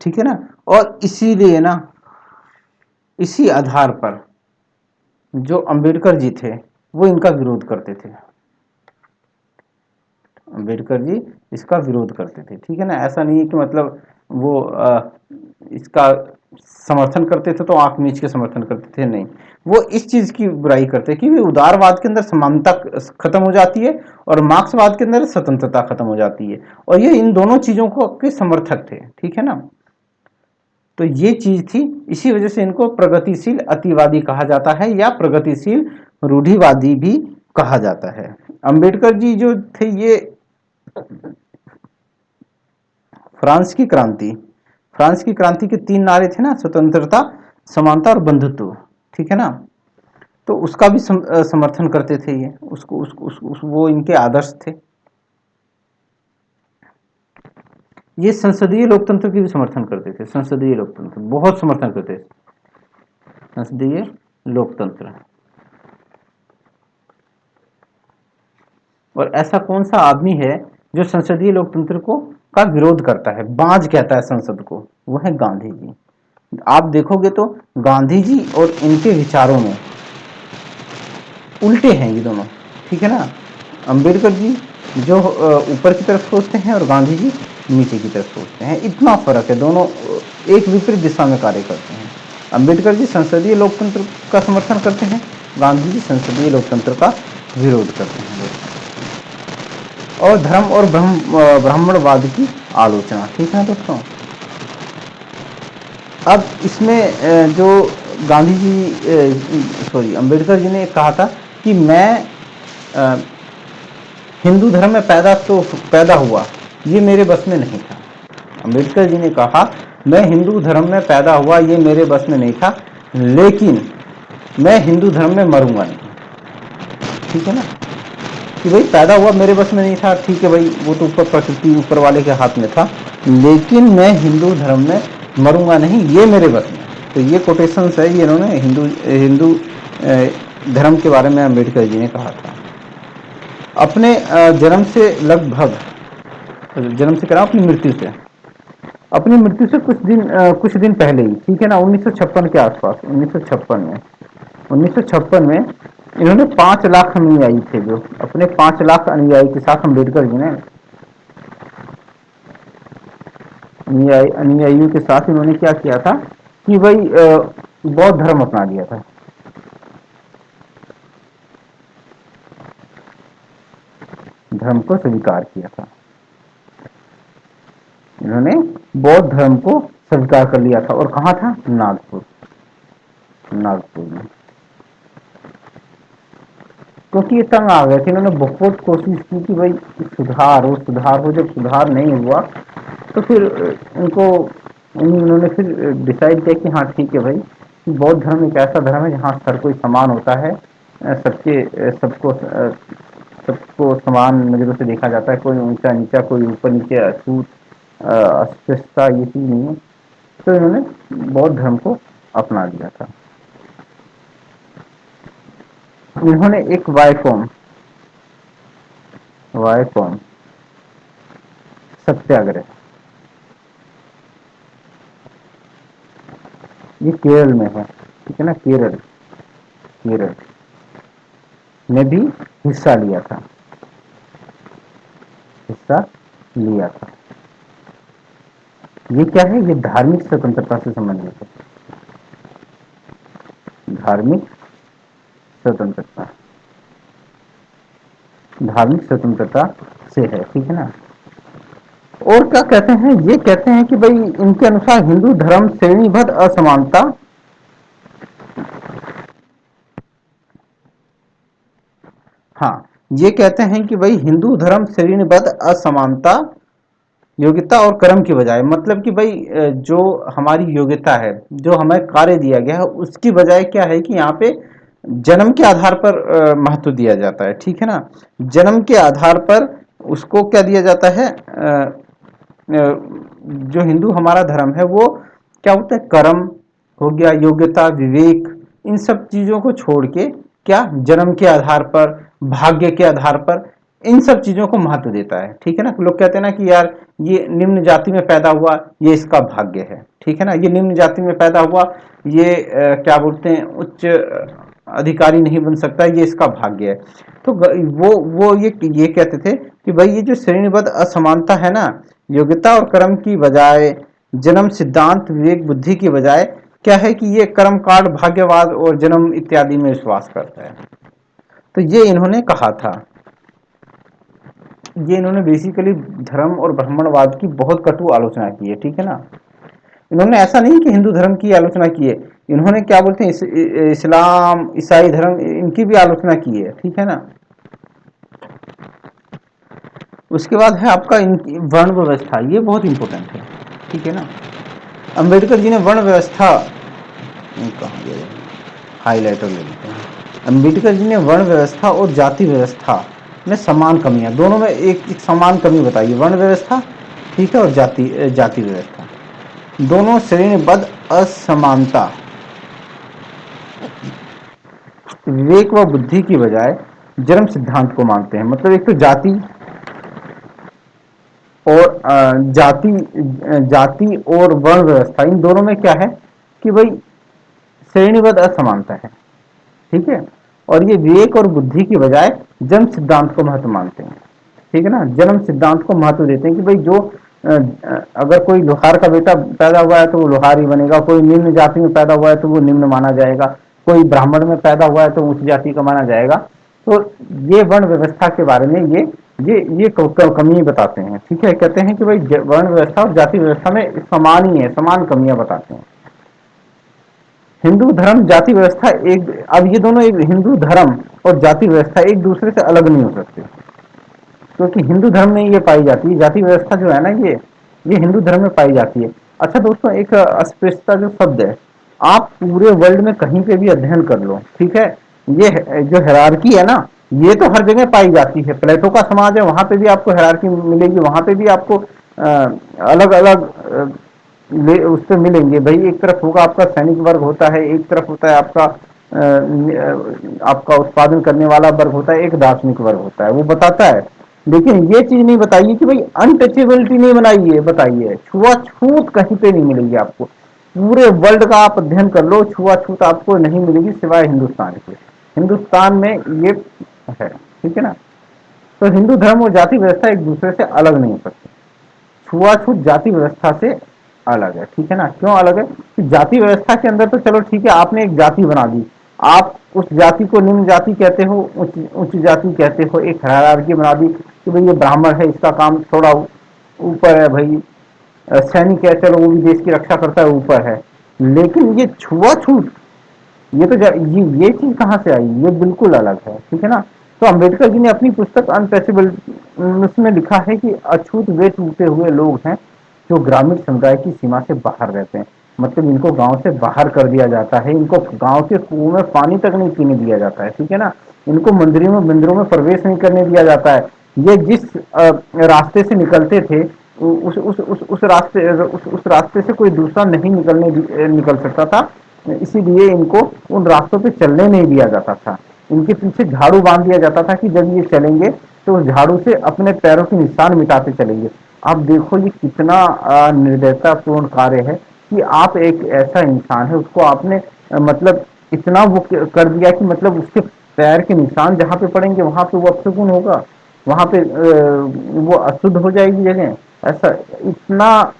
ठीक है ना। और इसीलिए ना, इसी आधार पर जो अंबेडकर जी थे वो इनका विरोध करते थे, अंबेडकर जी इसका विरोध करते थे, ठीक है ना। ऐसा नहीं है कि मतलब वो इसका समर्थन करते थे तो आंख मीच के समर्थन करते थे, नहीं। वो इस चीज की बुराई करते कि भी उदारवाद के अंदर समानता खत्म हो जाती है और मार्क्सवाद के अंदर स्वतंत्रता खत्म हो जाती है, और ये इन दोनों चीजों को के समर्थक थे, ठीक है ना। तो ये चीज थी, इसी वजह से इनको प्रगतिशील अतिवादी कहा जाता है या प्रगतिशील रूढ़िवादी भी कहा जाता है। अंबेडकर जी जो थे ये फ्रांस की क्रांति, फ्रांस की क्रांति के 3 नारे थे ना, स्वतंत्रता, समानता और बंधुत्व, ठीक है ना। तो उसका भी समर्थन करते थे ये, वो इनके आदर्श थे। ये संसदीय लोकतंत्र की भी समर्थन करते थे, संसदीय लोकतंत्र बहुत समर्थन करते थे, संसदीय लोकतंत्र। और ऐसा कौन सा आदमी है जो संसदीय लोकतंत्र को का विरोध करता है, बाज कहता है संसद को, वो है गांधी जी। आप देखोगे तो गांधी जी और इनके विचारों में उल्टे हैं ये दोनों, ठीक है ना। अंबेडकर जी जो ऊपर की तरफ सोचते हैं और गांधी जी नीचे की तरफ सोचते हैं, इतना फर्क है, दोनों एक विपरीत दिशा में कार्य करते हैं। अंबेडकर जी संसदीय लोकतंत्र का समर्थन करते हैं, गांधी जी संसदीय लोकतंत्र का विरोध करते हैं, और धर्म और ब्राह्मणवाद की आलोचना, ठीक है दोस्तों। अब इसमें जो गांधी जी सॉरी अंबेडकर जी ने कहा था कि मैं हिंदू धर्म में पैदा हुआ, ये मेरे बस में नहीं था। अंबेडकर जी ने कहा मैं हिंदू धर्म में पैदा हुआ, ये मेरे बस में नहीं था, लेकिन मैं हिंदू धर्म में मरूंगा नहीं, ठीक है ना। कि भाई पैदा हुआ मेरे बस में नहीं था, ठीक है भाई, वो तो ऊपर प्रकृति ऊपर वाले के हाथ में था, लेकिन मैं हिंदू धर्म में मरूंगा नहीं, ये मेरे बस में। तो ये कोटेशन है, ये इन्होंने हिंदू धर्म के बारे में अंबेडकर जी ने कहा था। अपने जन्म से लगभग, जन्म से करा अपनी मृत्यु से, अपनी मृत्यु से कुछ दिन पहले ही, ठीक है ना, 1956 के आसपास, 1956 में 1956 में इन्होंने 5 लाख अनुयायी थे, जो अपने 5 लाख अनुयायी के साथ अंबेडकर जी ने अनुयायियों के साथ इन्होंने क्या किया था कि भाई बौद्ध धर्म अपना लिया था। धर्म को स्वीकार किया था, इन्होंने बौद्ध धर्म को स्वीकार कर लिया था। और कहाँ था? नागपुर, नागपुर में। क्योंकि ये तंग आ गए थे, इन्होंने बहुत कोशिश की कि भाई सुधार हो, सुधार हो, जब सुधार नहीं हुआ तो फिर इनको उन्होंने फिर डिसाइड किया कि हाँ ठीक है भाई, बौद्ध धर्म एक ऐसा धर्म है जहाँ हर कोई समान होता है, सबको समान नजरों से देखा जाता है, कोई ऊंचा नीचा, कोई ऊपर नीचे, अछूत अस्पृश्यता, ये चीज नहीं है। तो इन्होंने बौद्ध धर्म को अपना लिया था। इन्होंने एक वायकॉम सत्याग्रह, ये केरल में है, ठीक है ना, केरल में भी हिस्सा लिया था, ये क्या है? ये धार्मिक स्वतंत्रता से संबंधित है, धार्मिक स्वतंत्रता, धार्मिक स्वतंत्रता से है, ठीक है ना। और क्या कहते हैं? ये कहते हैं कि भाई इनके अनुसार हिंदू धर्म श्रेणीबद्ध असमानता, हाँ, ये कहते हैं कि भाई हिंदू धर्म श्रेणीबद्ध असमानता योग्यता और कर्म की बजाय, मतलब कि भाई जो हमारी योग्यता है, जो हमें कार्य दिया गया है, उसकी बजाय क्या है कि यहाँ पे जन्म के आधार पर महत्व दिया जाता है, ठीक है ना। जन्म के आधार पर उसको क्या दिया जाता है, जो हिंदू हमारा धर्म है वो क्या होता है, कर्म हो गया, योग्यता, विवेक, इन सब चीजों को छोड़ के क्या जन्म के आधार पर, भाग्य के आधार पर, इन सब चीजों को महत्व देता है, ठीक है ना। लोग कहते हैं ना कि यार ये निम्न जाति में पैदा हुआ, ये इसका भाग्य है, ठीक है ना। ये निम्न जाति में पैदा हुआ, ये क्या बोलते हैं, उच्च अधिकारी नहीं बन सकता, ये इसका भाग्य है। तो वो ये कहते थे कि भाई ये जो श्रेणीबद्ध असमानता है ना, योग्यता और कर्म की बजाय जन्म सिद्धांत विवेक बुद्धि की बजाय क्या है कि ये कर्म कांड भाग्यवाद और जन्म इत्यादि में विश्वास करता है। तो ये इन्होंने कहा था, ये इन्होंने बेसिकली धर्म और ब्राह्मणवाद की बहुत कटु आलोचना की है, ठीक है ना। इन्होंने ऐसा नहीं कि हिंदू धर्म की आलोचना की है, इन्होंने क्या बोलते हैं इस्लाम ईसाई धर्म इनकी भी आलोचना की है, ठीक है ना। उसके बाद है आपका वर्ण व्यवस्था, ये बहुत इंपॉर्टेंट है, ठीक है ना। अंबेडकर जी ने वर्ण व्यवस्था, कहाँ गया, हाईलाइटर ले लेते हैं। अंबेडकर जी ने वर्ण व्यवस्था और जाति व्यवस्था में समान कमियां, दोनों में एक समान कमी बताई, वर्ण व्यवस्था, ठीक है, और जाति व्यवस्था, दोनों श्रेणीबद्ध असमानता विवेक व बुद्धि की बजाय जन्म सिद्धांत को मानते हैं। मतलब एक तो और जाति और वर्ण व्यवस्था, इन दोनों में क्या है कि भाई श्रेणीबद्ध असमानता है, ठीक है। और ये विवेक और बुद्धि की बजाय जन्म सिद्धांत को महत्व मानते हैं, ठीक है ना। जन्म सिद्धांत को महत्व देते हैं कि भाई जो अगर कोई लोहार का बेटा पैदा हुआ है तो वो लोहार ही बनेगा, कोई निम्न जाति में पैदा हुआ है तो वो निम्न माना जाएगा, कोई ब्राह्मण में पैदा हुआ है तो उच्च जाति का माना जाएगा। तो ये वर्ण व्यवस्था के बारे में ये कमी बताते हैं, ठीक है। कहते हैं कि भाई वर्ण व्यवस्था और जाति व्यवस्था में समान ही है, समान कमियां बताते हैं। हिंदू धर्म जाति व्यवस्था एक, अब ये दोनों एक, हिंदू धर्म और जाति व्यवस्था एक दूसरे से अलग नहीं हो सकते, क्योंकि हिंदू धर्म में ये पाई जाती है, जाति व्यवस्था जो है ना, ये हिंदू धर्म में पाई जाती है। अच्छा दोस्तों, एक अस्पृश्यता जो शब्द है, आप पूरे वर्ल्ड में कहीं पे भी अध्ययन कर लो, ठीक है, ये जो हायरार्की है ना, ये तो हर जगह पाई जाती है। प्लेटो का समाज है, वहां पे भी आपको हायरार्की मिलेगी, वहां पे भी आपको अलग अलग उस पर मिलेंगे भाई। एक तरफ होगा आपका सैनिक वर्ग होता है, एक तरफ होता है आपका उत्पादन करने वाला वर्ग होता है, एक दार्शनिक वर्ग होता है, वो बताता है। लेकिन ये चीज नहीं बताइए कि भाई अनटचेबिलिटी नहीं बनाइए, बताइए छुआछूत कहीं पे नहीं मिलेगी आपको। पूरे वर्ल्ड का आप अध्ययन कर लो, छुआछूत आपको नहीं मिलेगी सिवाय हिंदुस्तान के। हिंदुस्तान में ये है, ठीक है ना। तो हिंदू धर्म और जाति व्यवस्था एक दूसरे से अलग नहीं हो सकती, छुआछूत जाति व्यवस्था से अलग है, ठीक है ना। क्यों अलग है कि जाति व्यवस्था के अंदर तो चलो ठीक है, आपने एक जाति बना दी, आप उस जाति को निम्न जाति कहते हो, उच्च जाति कहते हो, एक हायरार्की बना दी कि भाई ये ब्राह्मण है, इसका काम थोड़ा ऊपर है, भाई सैनिक है, चलो वो भी देश की रक्षा करता है, ऊपर है। लेकिन ये छुआछूत, ये तो ये चीज कहाँ से आई, ये बिल्कुल अलग है, ठीक है ना। तो अंबेडकर जी ने अपनी पुस्तक अनटचेबल उसमें लिखा है कि अछूत वे टूटे हुए लोग हैं जो ग्रामीण समुदाय की सीमा से बाहर रहते हैं। मतलब इनको गांव से बाहर कर दिया जाता है, इनको गांव के कुओं में पानी तक नहीं पीने दिया जाता है, ठीक है ना। इनको मंदिरों में प्रवेश नहीं करने दिया जाता है। ये जिस रास्ते से निकलते थे, उस रास्ते से कोई दूसरा नहीं निकल सकता था, इसीलिए इनको उन रास्तों पे चलने नहीं दिया जाता था। इनके पीछे झाड़ू बांध दिया जाता था कि जब ये चलेंगे तो उस झाड़ू से अपने पैरों के निशान मिटाते चलेंगे। आप देखो ये कितना निर्दयतापूर्ण कार्य है कि आप एक ऐसा इंसान है, उसको आपने मतलब इतना वो कर दिया कि मतलब उसके पैर के निशान जहाँ पे पड़ेंगे वहां पे वो अपशकुन होगा, वहां पे वो अशुद्ध हो जाएगी जगह। ऐसा इतना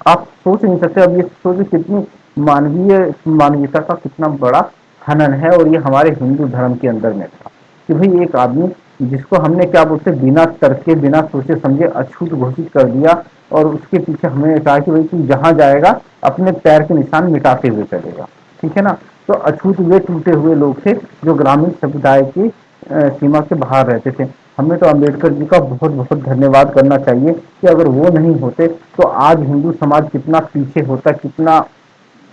आप सोच नहीं सकते। अब ये सोचिए कितनी मानवीयता का कितना बड़ा हनन है। और ये हमारे हिंदू धर्म के अंदर में था कि भाई एक आदमी जिसको हमने क्या बोलते बिना तर्क के बिना सोचे समझे अछूत घोषित कर दिया, और उसके पीछे हमने कहा कि भाई तू जहां जाएगा अपने पैर के निशान मिटाते हुए चलेगा, ठीक है ना। तो अछूत वे टूटे हुए लोग थे जो ग्रामीण समुदाय की सीमा के बाहर रहते थे। हमें तो अम्बेडकर जी का बहुत बहुत धन्यवाद करना चाहिए कि अगर वो नहीं होते तो आज हिंदू समाज कितना पीछे होता, कितना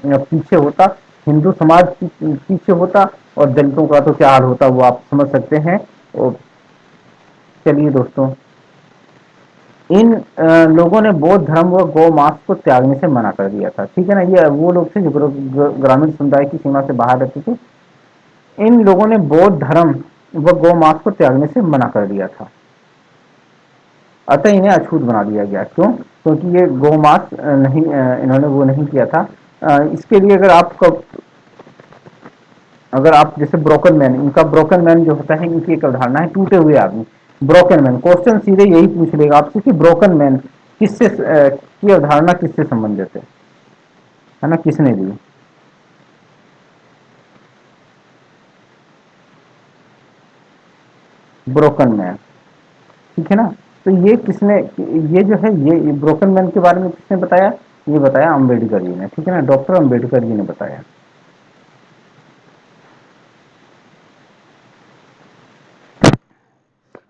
पीछे होता, हिंदू समाज पीछे होता, और दलितों का तो क्या हाल होता वो आप समझ सकते हैं। और चलिए दोस्तों, इन लोगों ने बौद्ध धर्म व गौ मांस को त्यागने से मना कर दिया था, ठीक है ना। ये वो लोग थे जो ग्रामीण समुदाय की सीमा से बाहर रहते थे। इन लोगों ने बौद्ध धर्म व गौ मांस को त्यागने से मना कर दिया था, अतः इन्हें अछूत बना दिया गया। क्यों? क्योंकि ये गौ मांस नहीं, इन्होंने वो नहीं किया था। इसके लिए अगर आप जैसे ब्रोकन मैन, इनका ब्रोकन मैन जो होता है, इनकी एक अवधारणा है टूटे हुए आदमी, ब्रोकन मैन। क्वेश्चन सीधे यही पूछ लेगा आपसे कि ब्रोकन मैन किससे की अवधारणा किससे संबंधित है ना, किसने दी? ब्रोकन मैन, ठीक है ना। तो ये किसने, ये जो है ये ब्रोकन मैन के बारे में किसने बताया? ये बताया अम्बेडकर जी ने, ठीक है ना, डॉक्टर अम्बेडकर जी ने बताया।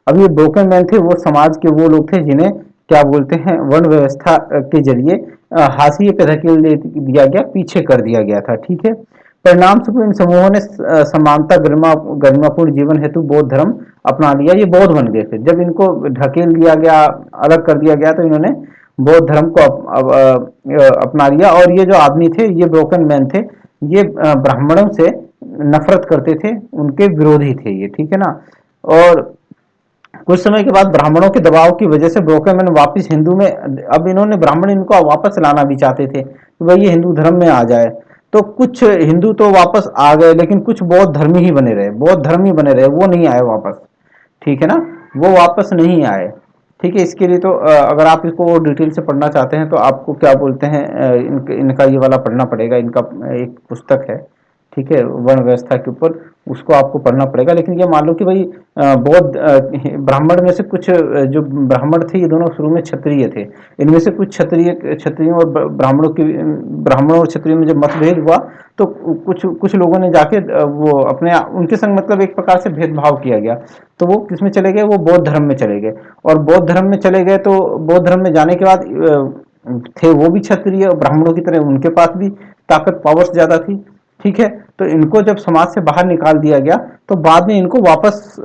अब ये ब्रोकन मैन थे, वो समाज के वो लोग थे जिन्हें क्या बोलते हैं, वर्ण व्यवस्था के जरिए हाशिए पे धकेल दिया गया, पीछे कर दिया गया था, ठीक है। परिणाम स्वरूप इन समूहों ने समानता गरिमापूर्ण जीवन हेतु बौद्ध धर्म अपना लिया। ये बौद्ध बन गए थे जब इनको ढकेल दिया गया, अलग कर दिया गया, तो इन्होंने बौद्ध धर्म को अपना लिया। और ये जो आदमी थे, ये ब्रोकन मैन थे, ये ब्राह्मणों से नफरत करते थे, उनके विरोधी थे ये, ठीक है ना। और कुछ समय के बाद ब्राह्मणों के दबाव की वजह से ब्रोकनमैन वापस हिंदू में, अब इन्होंने ब्राह्मण इनको वापस लाना भी चाहते थे कि भाई ये हिंदू धर्म में आ जाए। तो कुछ हिंदू तो वापस आ गए, लेकिन कुछ बौद्ध धर्मी ही बने रहे, बौद्ध धर्मी बने रहे, वो नहीं आए वापस, ठीक है ना, वो वापस नहीं आए। ठीक है, इसके लिए तो अगर आप इसको और डिटेल से पढ़ना चाहते हैं तो आपको क्या बोलते हैं, इनका ये वाला पढ़ना पड़ेगा, इनका एक पुस्तक है, ठीक है, वर्ण व्यवस्था के ऊपर, उसको आपको पढ़ना पड़ेगा। लेकिन ये मान लो कि भाई बौद्ध ब्राह्मण में से कुछ जो ब्राह्मण थे, ये दोनों शुरू में क्षत्रिय थे, इनमें से कुछ क्षत्रियों और ब्राह्मणों की, ब्राह्मणों और क्षत्रियों में जब मतभेद हुआ, तो कुछ कुछ लोगों ने जाके वो अपने उनके संग मतलब एक प्रकार से भेदभाव किया गया, तो वो किस में चले गए, वो बौद्ध धर्म में चले गए। और बौद्ध धर्म में चले गए, तो बौद्ध धर्म में जाने के बाद थे वो भी क्षत्रिय, ब्राह्मणों की तरह उनके पास भी ताकत पावर्स ज्यादा थी, ठीक है। तो इनको जब समाज से बाहर निकाल दिया गया, तो बाद में इनको वापस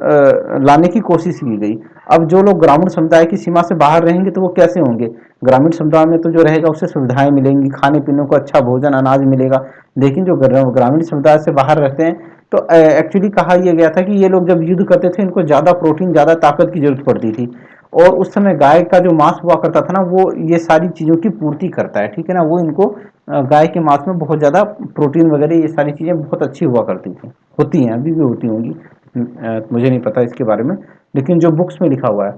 लाने की कोशिश की गई। अब जो लोग ग्रामीण समुदाय की सीमा से बाहर रहेंगे, तो वो कैसे होंगे? ग्रामीण समुदाय में तो जो रहेगा उसे सुविधाएं मिलेंगी, खाने पीने को अच्छा भोजन अनाज मिलेगा। लेकिन जो ग्रामीण समुदाय से बाहर रहते हैं, तो एक्चुअली कहा यह गया था कि ये लोग जब युद्ध करते थे, इनको ज्यादा प्रोटीन, ज्यादा ताकत की जरूरत पड़ती थी। और उस समय गाय का जो मांस हुआ करता था ना, वो ये सारी चीजों की पूर्ति करता है, ठीक है ना। वो इनको गाय के मांस में बहुत ज्यादा प्रोटीन वगैरह, ये सारी चीजें बहुत अच्छी हुआ करती थी, होती हैं, अभी भी होती होंगी, मुझे नहीं पता इसके बारे में, लेकिन जो बुक्स में लिखा हुआ है।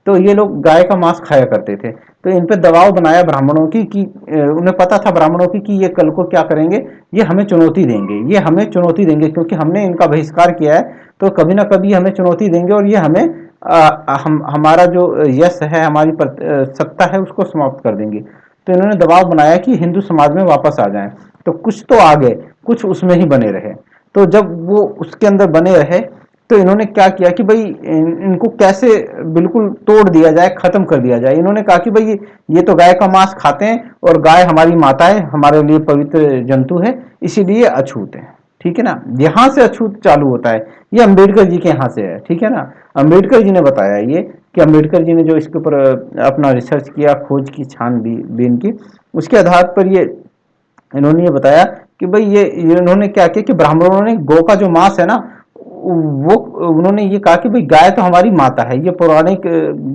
तो ये लोग गाय का मांस खाया करते थे। तो इन पे दबाव बनाया ब्राह्मणों की कि उन्हें पता था ब्राह्मणों की कि ये कल को क्या करेंगे, ये हमें चुनौती देंगे, ये हमें चुनौती देंगे, क्योंकि हमने इनका बहिष्कार किया है, तो कभी ना कभी हमें चुनौती देंगे, और ये हमें हमारा जो यश है, हमारी सत्ता है, उसको समाप्त कर देंगे। तो इन्होंने दबाव बनाया कि हिंदू समाज में वापस आ जाएं। तो कुछ तो आ गए, कुछ उसमें ही बने रहे। तो जब वो उसके अंदर बने रहे, तो इन्होंने क्या किया कि भाई इनको कैसे बिल्कुल तोड़ दिया जाए, खत्म कर दिया जाए। इन्होंने कहा कि भाई ये तो गाय का मांस खाते हैं, और गाय हमारी माता है, हमारे लिए पवित्र जंतु है, इसीलिए अछूत है, ठीक है ना। यहां से अछूत चालू होता है, ये अंबेडकर जी के यहाँ से है, ठीक है ना। अंबेडकर जी ने बताया ये, कि अंबेडकर जी ने जो इसके ऊपर अपना रिसर्च किया, खोज की, छानबीन की, उसके आधार पर ये इन्होंने ये बताया कि भाई ये इन्होंने क्या किया कि ब्राह्मणों ने गौ का जो मांस है ना, वो उन्होंने ये कहा कि भाई गाय तो हमारी माता है। ये पौराणिक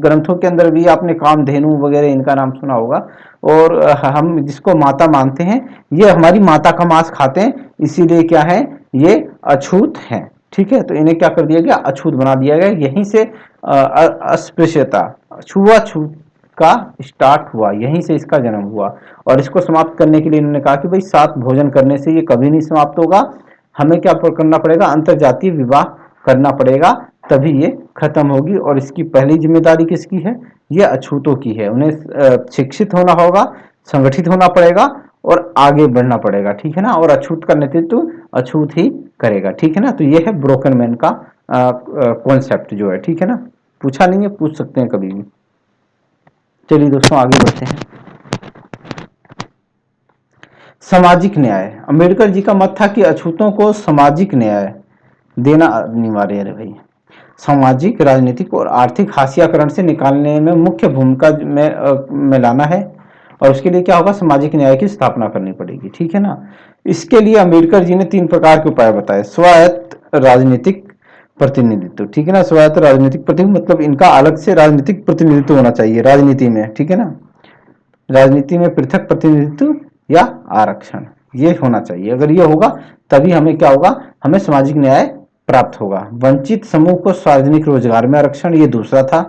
ग्रंथों के अंदर भी आपने कामधेनु वगैरह इनका नाम सुना होगा। और हम जिसको माता मानते हैं, ये हमारी माता का मांस खाते हैं, इसीलिए क्या है, ये अछूत है, ठीक है। तो इन्हें क्या कर दिया गया, अछूत बना दिया गया। यहीं से अस्पृश्यता, छुआछूत का स्टार्ट हुआ, यहीं से इसका जन्म हुआ। और इसको समाप्त करने के लिए इन्होंने कहा कि भाई साथ भोजन करने से ये कभी नहीं समाप्त होगा, हमें क्या करना पड़ेगा, अंतर जातीय विवाह करना पड़ेगा, तभी ये खत्म होगी। और इसकी पहली जिम्मेदारी किसकी है, ये अछूतों की है। उन्हें शिक्षित होना होगा, संगठित होना पड़ेगा, और आगे बढ़ना पड़ेगा, ठीक है ना। और अछूत का नेतृत्व अछूत ही करेगा, ठीक है ना। तो ये है ब्रोकन मैन का कॉन्सेप्ट जो है, ठीक है ना। पूछा नहीं है, पूछ सकते हैं कभी भी। चलिए दोस्तों, आगे बढ़ते हैं। सामाजिक न्याय, अंबेडकर जी का मत था कि अछूतों को सामाजिक न्याय देना अनिवार्य है भाई। सामाजिक, राजनीतिक और आर्थिक हाशियाकरण से निकालने में मुख्य भूमिका में लाना है। और उसके लिए क्या होगा, सामाजिक न्याय की स्थापना करनी पड़ेगी, ठीक है ना। इसके लिए अंबेडकर जी ने 3 प्रकार के उपाय बताए। स्वायत्त राजनीतिक प्रतिनिधित्व, ठीक है ना। स्वायत्त राजनीतिक प्रतिनिधित्व मतलब इनका अलग से राजनीतिक प्रतिनिधित्व होना चाहिए राजनीति में, ठीक है ना। राजनीति में पृथक प्रतिनिधित्व या आरक्षण, ये होना चाहिए। अगर ये होगा, तभी हमें क्या होगा, हमें सामाजिक न्याय प्राप्त होगा। वंचित समूह को सार्वजनिक रोजगार में आरक्षण, ये दूसरा था,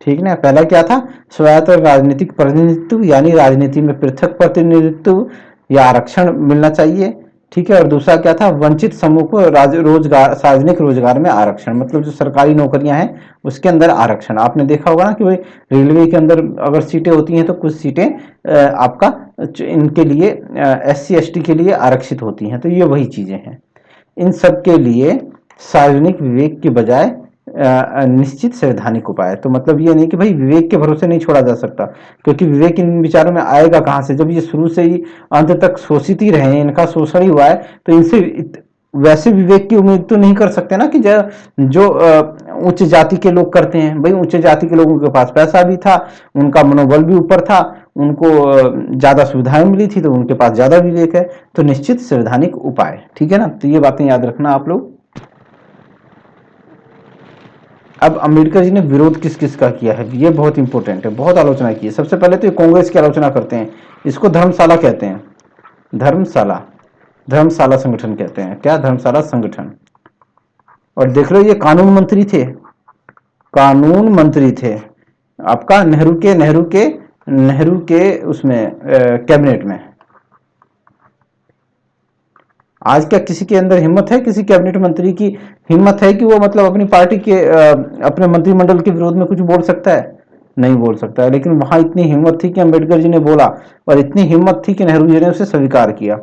ठीक ना। पहला क्या था, स्वायत्त राजनीतिक प्रतिनिधित्व, यानी राजनीति में पृथक प्रतिनिधित्व या आरक्षण मिलना चाहिए। ठीक है। और दूसरा क्या था, वंचित समूह को रोजगार, सार्वजनिक रोजगार में आरक्षण, मतलब जो सरकारी नौकरियां हैं उसके अंदर आरक्षण। आपने देखा होगा ना कि भाई रेलवे के अंदर अगर सीटें होती हैं तो कुछ सीटें आपका इनके लिए SC ST के लिए आरक्षित होती हैं। तो ये वही चीजें हैं। इन सब के लिए सार्वजनिक विवेक के बजाय निश्चित संवैधानिक उपाय। तो मतलब ये नहीं कि भाई विवेक के भरोसे नहीं छोड़ा जा सकता, क्योंकि विवेक इन विचारों में आएगा कहाँ से, जब ये शुरू से ही अंत तक शोषित ही रहे, इनका शोषण ही हुआ है, तो इनसे वैसे विवेक की उम्मीद तो नहीं कर सकते ना कि जो उच्च जाति के लोग करते हैं। भाई उच्च जाति के लोगों के पास पैसा भी था, उनका मनोबल भी ऊपर था, उनको ज्यादा सुविधाएं मिली थी, तो उनके पास ज्यादा विवेक है। तो निश्चित संवैधानिक उपाय, ठीक है ना। तो ये बातें याद रखना आप लोग। अब अम्बेडकर जी ने विरोध किस किस का किया है, ये बहुत इंपॉर्टेंट है, बहुत आलोचना की है। सबसे पहले तो ये कांग्रेस की आलोचना करते हैं, इसको धर्मशाला कहते हैं, धर्मशाला, धर्मशाला संगठन कहते हैं। क्या, धर्मशाला संगठन। और देख लो ये कानून मंत्री थे, कानून मंत्री थे आपका नेहरू के उसमें कैबिनेट में। आज क्या किसी के अंदर हिम्मत है, किसी कैबिनेट मंत्री की हिम्मत है कि वो मतलब अपनी पार्टी के अपने मंत्रिमंडल के विरोध में कुछ बोल सकता है? नहीं बोल सकता है। लेकिन वहां इतनी हिम्मत थी कि अंबेडकर जी ने बोला, और इतनी हिम्मत थी कि नेहरू जी ने उसे स्वीकार किया।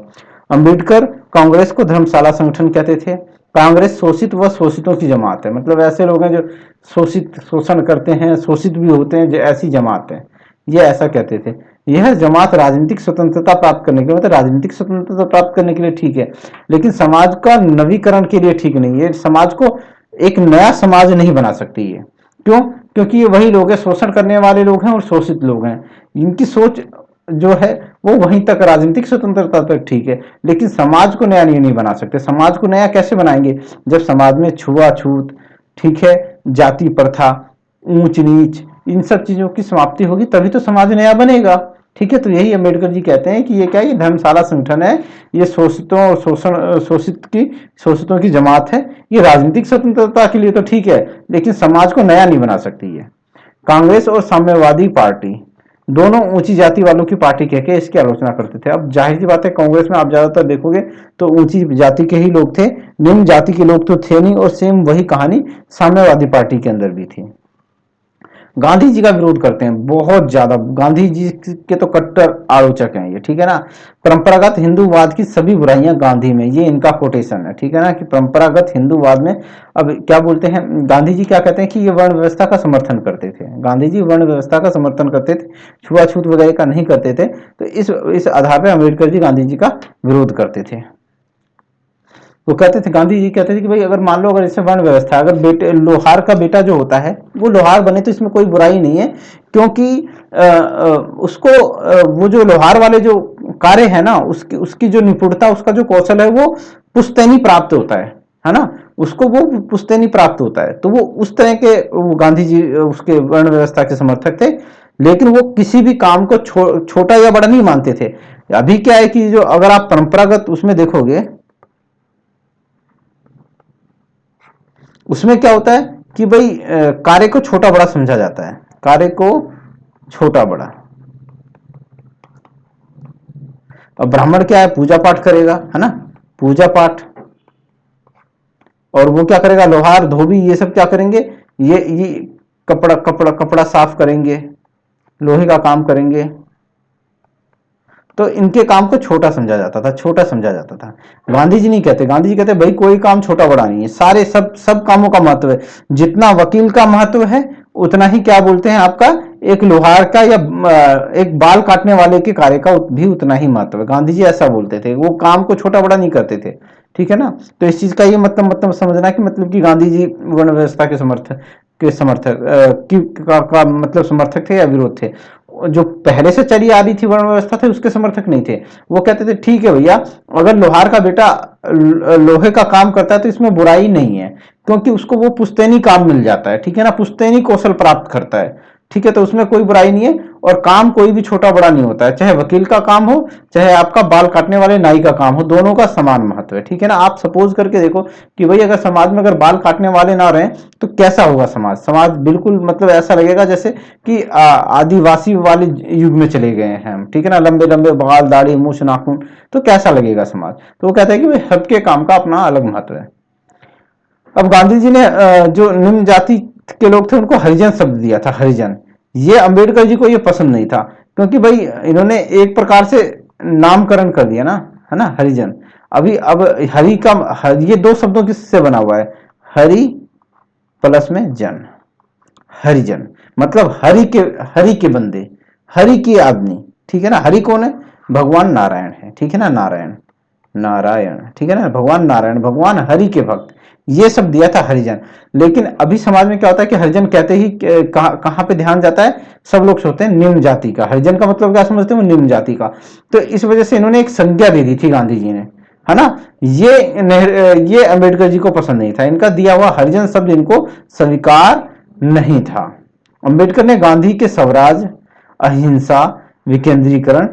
अंबेडकर कांग्रेस को धर्मशाला संगठन कहते थे। कांग्रेस शोषित व शोषितों की जमात है, मतलब ऐसे लोग हैं जो शोषित, शोषण करते हैं, शोषित भी होते हैं, जो ऐसी जमात है, ये ऐसा कहते थे। यह जमात राजनीतिक स्वतंत्रता प्राप्त करने के लिए, मतलब राजनीतिक स्वतंत्रता प्राप्त करने के लिए ठीक है, लेकिन समाज का नवीकरण के लिए ठीक नहीं है। समाज को एक नया समाज नहीं बना सकती है। क्यों? क्योंकि ये वही लोग हैं, शोषण करने वाले लोग हैं और शोषित लोग हैं। इनकी सोच जो है वो वहीं तक, राजनीतिक स्वतंत्रता तक ठीक है, लेकिन समाज को नया नहीं बना सकते। समाज को नया कैसे बनाएंगे, जब समाज में छुआछूत, ठीक है, जाति प्रथा, ऊंच नीच, इन सब चीजों की समाप्ति होगी, तभी तो समाज नया बनेगा। ठीक है। तो यही अम्बेडकर जी कहते हैं कि ये क्या, ये धर्मशाला संगठन है, ये शोषितों और शोषितों की जमात है। ये राजनीतिक स्वतंत्रता के लिए तो ठीक है, लेकिन समाज को नया नहीं बना सकती है। कांग्रेस और साम्यवादी पार्टी दोनों ऊंची जाति वालों की पार्टी कह के इसकी आलोचना करते थे। अब जाहिर सी बात है, कांग्रेस में आप ज्यादातर देखोगे तो ऊंची जाति के ही लोग थे, निम्न जाति के लोग तो थे नहीं। और सेम वही कहानी साम्यवादी पार्टी के अंदर भी थी। गांधी जी का विरोध करते हैं बहुत ज्यादा, गांधी जी के तो कट्टर आलोचक हैं ये, ठीक है ना। परंपरागत हिंदूवाद की सभी बुराइयां गांधी में, ये इनका कोटेशन है, ठीक है ना, कि परंपरागत हिंदूवाद में। अब क्या बोलते हैं गांधी जी, क्या कहते हैं कि ये वर्ण व्यवस्था का समर्थन करते थे। गांधी जी वर्ण व्यवस्था का समर्थन करते थे, छुआछूत वगैरह का नहीं करते थे। तो इस आधार पर अम्बेडकर जी गांधी जी का विरोध करते थे। वो कहते थे, गांधी जी कहते थे कि भाई अगर मान लो, अगर इससे वर्ण व्यवस्था, अगर बेटे लोहार का बेटा जो होता है वो लोहार बने तो इसमें कोई बुराई नहीं है, क्योंकि उसको वो जो लोहार वाले जो कार्य है ना, उसकी जो निपुणता, उसका जो कौशल है, वो पुश्तैनी प्राप्त होता है ना, उसको वो पुश्तैनी प्राप्त होता है। तो वो उस तरह के, वो गांधी जी उसके वर्ण व्यवस्था के समर्थक थे, लेकिन वो किसी भी काम को छोटा या बड़ा नहीं मानते थे। अभी क्या है कि जो, अगर आप परंपरागत उसमें देखोगे, उसमें क्या होता है कि भाई कार्य को छोटा बड़ा समझा जाता है, कार्य को छोटा बड़ा। अब ब्राह्मण क्या है, पूजा पाठ करेगा, है ना, पूजा पाठ। और वो क्या करेगा, लोहार, धोबी, ये सब क्या करेंगे, ये कपड़ा साफ करेंगे, लोहे का काम करेंगे। तो इनके काम को छोटा समझा जाता था, छोटा समझा जाता था। गांधी जी नहीं कहते, गांधी जी कहते भाई कोई काम छोटा बड़ा नहीं है, सारे सब कामों का महत्व है। जितना वकील का महत्व है, उतना ही क्या बोलते हैं आपका, एक लोहार का या एक बाल काटने वाले के कार्य का भी उतना ही महत्व है। गांधी जी ऐसा बोलते थे, वो काम को छोटा बड़ा नहीं करते थे, ठीक है ना। तो इस चीज का ये मतलब समझना कि मतलब कि गांधी जी वर्ण व्यवस्था के समर्थक का मतलब समर्थक थे या विरोध थे। जो पहले से चली आ रही थी वर्ण व्यवस्था थे, उसके समर्थक नहीं थे। वो कहते थे ठीक है भैया, अगर लोहार का बेटा लोहे का काम करता है तो इसमें बुराई नहीं है, क्योंकि उसको वो पुश्तैनी काम मिल जाता है, ठीक है ना, पुश्तैनी कौशल प्राप्त करता है, ठीक है, तो उसमें कोई बुराई नहीं है। और काम कोई भी छोटा बड़ा नहीं होता है, चाहे वकील का काम हो, चाहे आपका बाल काटने वाले नाई का काम हो, दोनों का समान महत्व है। ठीक है ना, आप सपोज करके देखो कि भाई अगर समाज में अगर बाल काटने वाले ना रहे तो कैसा होगा समाज। समाज बिल्कुल मतलब ऐसा लगेगा जैसे कि आदिवासी वाले युग में चले गए हैं हम। ठीक है ना, लंबे लंबे बाल, दाढ़ी, मूछ, नाखून, तो कैसा लगेगा समाज। तो वो कहते हैं कि भाई सबके काम का अपना अलग महत्व है। अब गांधी जी ने जो निम्न जाति के लोग थे उनको हरिजन शब्द दिया था, हरिजन। ये अंबेडकर जी को ये पसंद नहीं था, क्योंकि भाई इन्होंने एक प्रकार से नामकरण कर दिया ना, है ना, हरिजन। अभी अब हरि का ये दो शब्दों किससे बना हुआ है, हरि प्लस में जन, हरिजन। मतलब हरि के बंदे, हरि के आदमी। ठीक है ना, हरि कौन है, भगवान नारायण है। ठीक है ना, नारायण, नारायण, ठीक है ना, भगवान नारायण, भगवान हरि के भक्त, ये सब दिया था हरिजन। लेकिन अभी समाज में क्या होता है कि हरिजन कहते ही कहां पे ध्यान जाता है, सब लोग सोचते हैं निम्न जाति का। हरिजन का मतलब क्या समझते हैं, निम्न जाति का। तो इस वजह से इन्होंने एक संज्ञा दे दी थी गांधी जी ने, है ना। ये अंबेडकर जी को पसंद नहीं था, इनका दिया हुआ हरिजन शब्द इनको स्वीकार नहीं था। अंबेडकर ने गांधी के स्वराज, अहिंसा, विकेंद्रीकरण,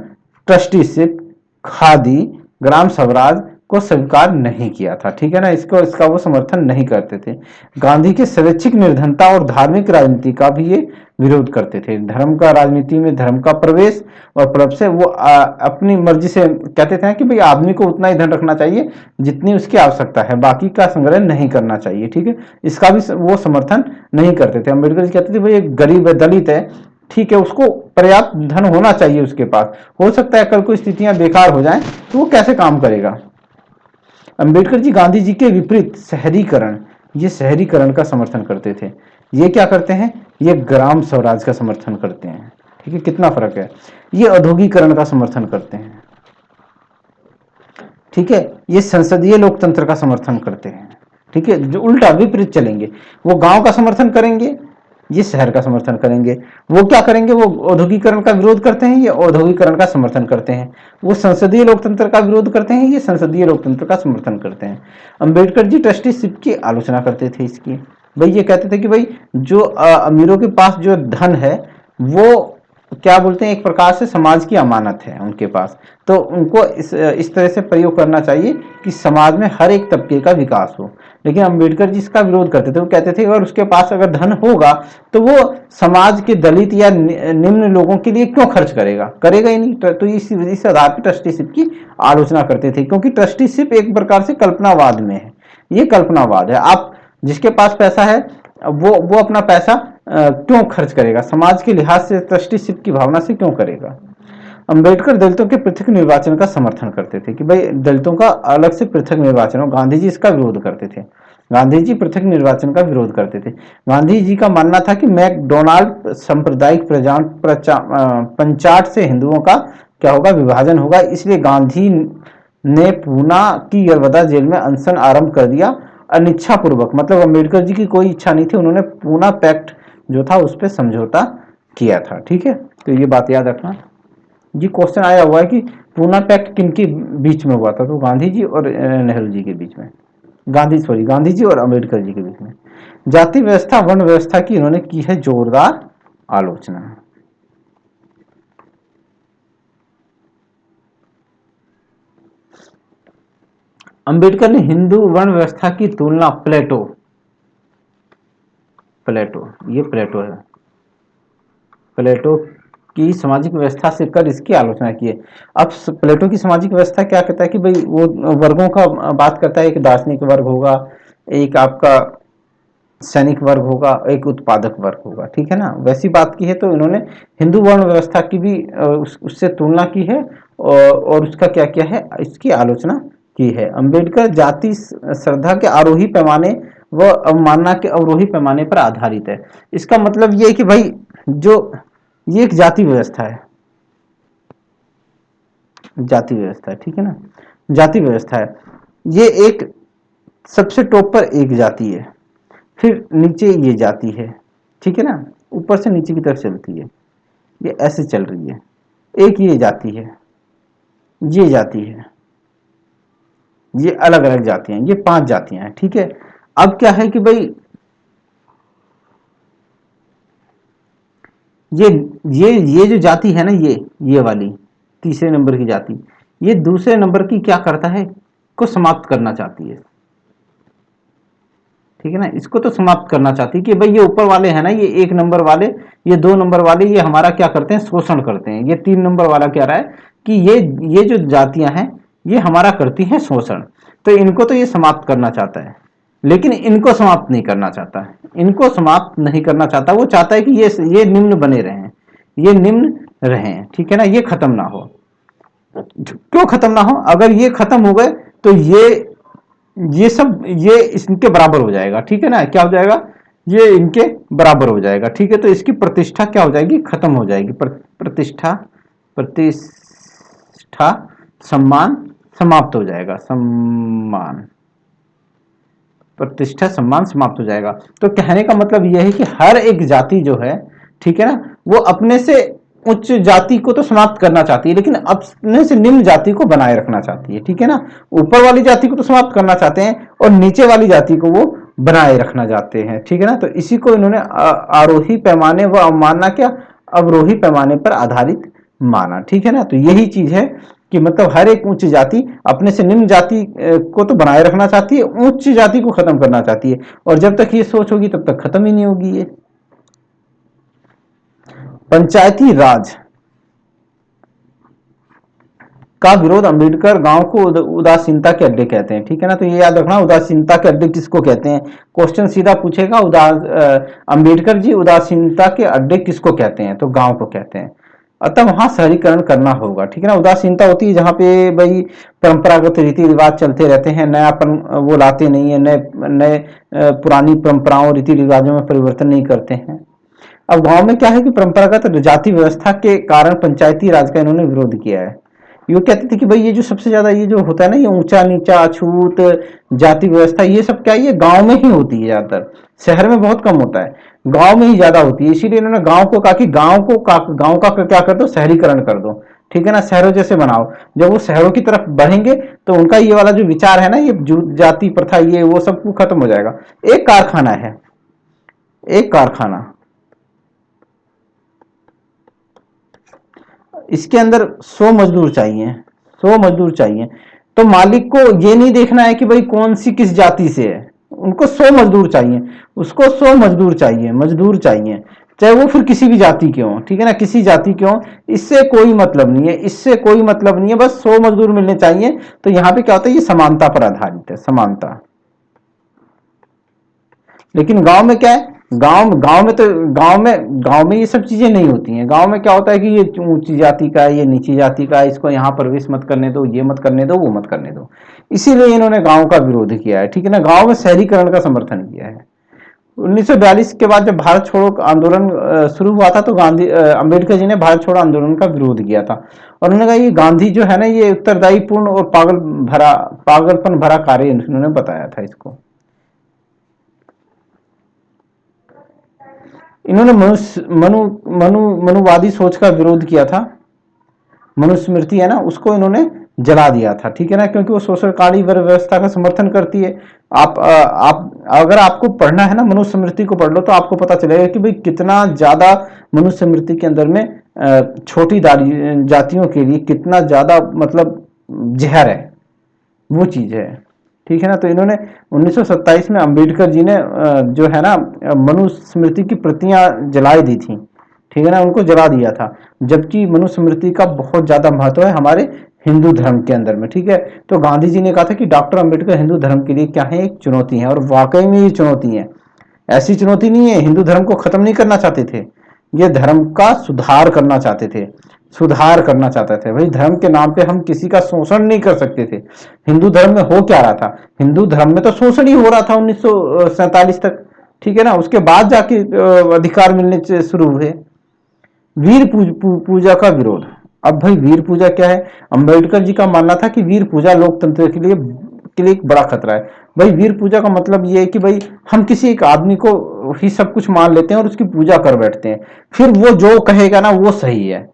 ट्रस्टीशिप, खादी, ग्राम स्वराज को स्वीकार नहीं किया था। ठीक है ना, इसका वो समर्थन नहीं करते थे। गांधी के स्वैच्छिक निर्धनता और धार्मिक राजनीति का भी ये विरोध करते थे। धर्म का राजनीति में धर्म का प्रवेश और प्रभाव से वो अपनी मर्जी से कहते थे कि भाई आदमी को उतना ही धन रखना चाहिए जितनी उसकी आवश्यकता है, बाकी का संग्रह नहीं करना चाहिए। ठीक है, इसका भी वो समर्थन नहीं करते थे। अम्बेडकर जी कहते थे भाई एक गरीब है, दलित है, ठीक है, उसको पर्याप्त धन होना चाहिए उसके पास। हो सकता है कल कोई स्थितियां बेकार हो जाएं तो वो कैसे काम करेगा। अंबेडकर जी गांधी जी के विपरीत शहरीकरण, ये शहरीकरण का समर्थन करते थे। ये क्या करते हैं, ये ग्राम स्वराज का समर्थन करते हैं। ठीक है, कितना फर्क है। ये औद्योगिकरण का समर्थन करते हैं। ठीक है, ये संसदीय लोकतंत्र का समर्थन करते हैं। ठीक है, जो उल्टा विपरीत चलेंगे, वो गांव का समर्थन करेंगे, ये शहर का समर्थन करेंगे। वो क्या करेंगे, वो औद्योगिकरण का विरोध करते हैं, ये औद्योगिकरण का समर्थन करते हैं। वो संसदीय लोकतंत्र का विरोध करते हैं, ये संसदीय लोकतंत्र का समर्थन करते हैं। अंबेडकर जी ट्रस्टीशिप की आलोचना करते थे इसकी। भाई ये कहते थे कि भाई जो अमीरों के पास जो धन है वो क्या बोलते हैं, एक प्रकार से समाज की अमानत है उनके पास, तो उनको इस तरह से प्रयोग करना चाहिए कि समाज में हर एक तबके का विकास हो। लेकिन अंबेडकर जी इसका विरोध करते थे। वो कहते थे अगर उसके पास अगर धन होगा तो वो समाज के दलित या निम्न लोगों के लिए क्यों खर्च करेगा, करेगा ही नहीं। तो इस आधार पर ट्रस्टीशिप की आलोचना करते थे, क्योंकि ट्रस्टीशिप एक प्रकार से कल्पनावाद में है। ये कल्पनावाद है, आप जिसके पास पैसा है वो अपना पैसा क्यों खर्च करेगा, समाज के लिहाज से ट्रस्टीशिप की भावना से क्यों करेगा। अंबेडकर दलितों के पृथक निर्वाचन का समर्थन करते थे कि भाई दलितों का अलग से पृथक निर्वाचन हो। गांधी जी इसका विरोध करते थे। गांधी जी पृथक निर्वाचन का विरोध करते थे। गांधी जी का मानना था कि मैकडोनाल्ड सांप्रदायिक पंचाट से हिंदुओं का क्या होगा, विभाजन होगा। इसलिए गांधी ने पूना की यरवदा जेल में अनशन आरंभ कर दिया, अनिच्छा पूर्वक। मतलब अंबेडकर जी की कोई इच्छा नहीं थी, उन्होंने पूना पैक्ट जो था उस पर समझौता किया था। ठीक है, तो ये बात याद रखना। जी क्वेश्चन आया हुआ है कि पूना पैक्ट किनके बीच में हुआ था, तो गांधी जी और नेहरू जी के बीच में, गांधी जी और अम्बेडकर जी के बीच में। जाति व्यवस्था, वर्ण व्यवस्था की इन्होंने की है जोरदार आलोचना। अंबेडकर ने हिंदू वर्ण व्यवस्था की तुलना प्लेटो, ये प्लेटो है, प्लेटो की सामाजिक व्यवस्था से कर इसकी आलोचना की है। अब प्लेटो की सामाजिक व्यवस्था क्या कहता है कि भाई वो वर्गों का बात करता है, एक दार्शनिक वर्ग होगा, एक आपका सैनिक वर्ग होगा, एक उत्पादक वर्ग होगा। ठीक है ना, वैसी बात की है। तो इन्होंने हिंदू वर्ण व्यवस्था की भी उससे तुलना की है और उसका क्या किया है, इसकी आलोचना की है। अंबेडकर जाति श्रद्धा के आरोही पैमाने व अवमानना के अवरोही पैमाने पर आधारित है। इसका मतलब ये है कि भाई जो ये एक जाति व्यवस्था है, जाति व्यवस्था है, ठीक है ना, जाति व्यवस्था है। ये एक सबसे टॉप पर एक जाति है, फिर नीचे ये जाति है, ठीक है ना, ऊपर से नीचे की तरफ चलती है, ये ऐसे चल रही है। एक ये जाति है, ये जाति है, ये अलग अलग जातियां, ये 5 जातियां हैं। ठीक है, अब क्या है कि भाई ये ये जो जाति है ना, ये वाली तीसरे नंबर की जाति, ये दूसरे नंबर की क्या करता है, को समाप्त करना चाहती है। ठीक है ना, इसको तो समाप्त करना चाहती है कि भाई ये ऊपर वाले हैं ना, ये 1 नंबर वाले, ये 2 नंबर वाले, ये हमारा क्या करते हैं, शोषण करते हैं। ये 3 नंबर वाला कह रहा है कि ये जो जातियां हैं ये हमारा करती हैं शोषण, तो इनको तो ये समाप्त करना चाहता है, लेकिन इनको समाप्त नहीं करना चाहता है, इनको समाप्त नहीं करना चाहता। वो चाहता है कि ये निम्न बने रहें, ये निम्न रहें। ठीक है ना, ये खत्म ना हो। क्यों खत्म ना हो, अगर ये खत्म हो गए तो ये सब ये इनके बराबर हो जाएगा। ठीक है ना, क्या हो जाएगा, ये इनके बराबर हो जाएगा। ठीक है, तो इसकी प्रतिष्ठा क्या हो जाएगी, खत्म हो जाएगी। प्रतिष्ठा प्रतिष्ठा सम्मान समाप्त हो जाएगा, सम्मान प्रतिष्ठा सम्मान समाप्त हो जाएगा। तो कहने का मतलब यह है कि हर एक जाति जो है, ठीक है ना, वो अपने से उच्च जाति को तो समाप्त करना चाहती है, लेकिन अपने से निम्न जाति को बनाए रखना चाहती है। ठीक है ना, ऊपर वाली जाति को तो समाप्त करना चाहते हैं और नीचे वाली जाति को वो बनाए रखना चाहते हैं। ठीक है ना, तो इसी को इन्होंने आरोही पैमाने व अवमानना क्या, अवरोही पैमाने पर आधारित माना। ठीक है ना, तो यही चीज है कि मतलब हर एक उच्च जाति अपने से निम्न जाति को तो बनाए रखना चाहती है, उच्च जाति को खत्म करना चाहती है, और जब तक ये सोच होगी तब तक खत्म ही नहीं होगी ये। पंचायती राज का विरोध, अंबेडकर गांव को उदासीनता के अड्डे कहते हैं। ठीक है ना, तो ये याद रखना, उदासीनता के अड्डे किसको कहते हैं, क्वेश्चन सीधा पूछेगा। अंबेडकर जी उदासीनता के अड्डे किसको कहते हैं, तो गांव को कहते हैं। अतः वहां शहरीकरण करना होगा। ठीक है ना, उदासीनता होती है जहां पे भाई परंपरागत रीति रिवाज चलते रहते हैं, नयापन वो लाते नहीं है, नए नए पुरानी परंपराओं रीति रिवाजों में परिवर्तन नहीं करते हैं। अब गांव में क्या है कि परंपरागत जाति व्यवस्था के कारण पंचायती राज का इन्होंने विरोध किया है। ये कहते थे कि भाई ये जो सबसे ज्यादा ये जो होता है ना, ये ऊंचा नीचा अछूत जाति व्यवस्था, ये सब क्या ये गांव में ही होती है ज्यादातर, शहर में बहुत कम होता है, गांव में ही ज्यादा होती है। इसीलिए इन्होंने गांव को कहा कि गांव का क्या कर दो, शहरीकरण कर दो। ठीक है ना, शहरों जैसे बनाओ। जब वो शहरों की तरफ बढ़ेंगे तो उनका ये वाला जो विचार है ना, ये जाति प्रथा ये वो सब खत्म हो जाएगा। एक कारखाना है, एक कारखाना, इसके अंदर 100 मजदूर चाहिए, 100 मजदूर चाहिए, तो मालिक को ये नहीं देखना है कि भाई कौन सी किस जाति से है, उनको 100 मजदूर चाहिए, उसको 100 मजदूर चाहिए, मजदूर चाहिए, चाहे वो फिर किसी भी जाति के हों। ठीक है ना, किसी जाति के हों, इससे कोई मतलब नहीं है, इससे कोई मतलब नहीं है, बस 100 मजदूर मिलने चाहिए। तो यहाँ पे क्या होता है, ये समानता पर आधारित है, समानता। लेकिन गांव में क्या है, गांव में ये सब चीजें नहीं होती हैं। गांव में क्या होता है कि ये ऊंची जाति का है, ये नीची जाति का है, इसको यहाँ प्रवेश मत करने दो, ये मत करने दो, वो मत करने दो। इसीलिए इन्होंने गांव का विरोध किया है। ठीक है ना, गांव में शहरीकरण का समर्थन किया है। 1942 के बाद जब भारत छोड़ो आंदोलन शुरू हुआ था, तो अंबेडकर जी ने भारत छोड़ो आंदोलन का विरोध किया था, और उन्होंने कहा ये गांधी जो है ना, ये उत्तरदायीपूर्ण और पागलपन भरा कार्य उन्होंने बताया था इसको। इन्होंने मनुवादी सोच का विरोध किया था। मनुस्मृति है ना, उसको इन्होंने जला दिया था। ठीक है ना, क्योंकि वो शोषणकारी व्यवस्था का समर्थन करती है। आप अगर आपको पढ़ना है ना, मनुस्मृति को पढ़ लो तो आपको पता चलेगा कि भाई कितना ज्यादा मनुस्मृति के अंदर में छोटी जातियों के लिए कितना ज्यादा मतलब जहर है, वो चीज है। ठीक है ना, तो इन्होंने 1927 में अंबेडकर जी ने जो है ना मनुस्मृति की प्रतियां जलाई दी थी। ठीक है ना, उनको जला दिया था, जबकि मनुस्मृति का बहुत ज्यादा महत्व है हमारे हिंदू धर्म के अंदर में। ठीक है, तो गांधी जी ने कहा था कि डॉक्टर अंबेडकर हिंदू धर्म के लिए क्या है, एक चुनौती है, और वाकई में ये चुनौती है। ऐसी चुनौती नहीं है, हिंदू धर्म को खत्म नहीं करना चाहते थे, ये धर्म का सुधार करना चाहते थे, सुधार करना चाहते थे। भाई धर्म के नाम पे हम किसी का शोषण नहीं कर सकते थे। हिंदू धर्म में हो क्या रहा था, हिंदू धर्म में तो शोषण ही हो रहा था 1947 तक। ठीक है ना, उसके बाद जाके अधिकार मिलने शुरू हुए। वीर पूजा का विरोध। अब भाई वीर पूजा क्या है, अंबेडकर जी का मानना था कि वीर पूजा लोकतंत्र के लिए एक बड़ा खतरा है। भाई वीर पूजा का मतलब ये है कि भाई हम किसी एक आदमी को ही सब कुछ मान लेते हैं और उसकी पूजा कर बैठते हैं, फिर वो जो कहेगा ना वो सही है,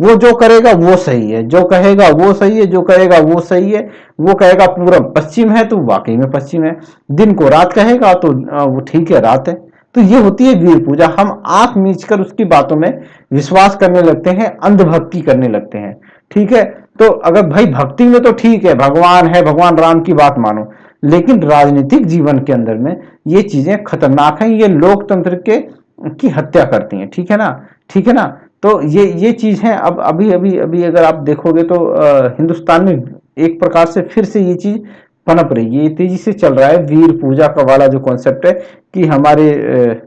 वो जो करेगा वो सही है, जो कहेगा वो सही है, जो करेगा वो सही है। वो कहेगा पूरब पश्चिम है तो वाकई में पश्चिम है, दिन को रात कहेगा तो वो ठीक है रात है, तो ये होती है वीर पूजा। हम आंख मीच कर उसकी बातों में विश्वास करने लगते हैं, अंधभक्ति करने लगते हैं। ठीक है, तो अगर भाई भक्ति में तो ठीक है, भगवान है, भगवान राम की बात मानो, लेकिन राजनीतिक जीवन के अंदर में ये चीजें खतरनाक हैं, ये लोकतंत्र के की हत्या करती हैं। ठीक है ना, ठीक है ना। तो ये चीज है। अब अभी अभी अभी अगर आप देखोगे तो हिंदुस्तान में एक प्रकार से फिर से ये चीज पनप रही है, ये तेजी से चल रहा है। वीर पूजा का वाला जो कॉन्सेप्ट है कि हमारे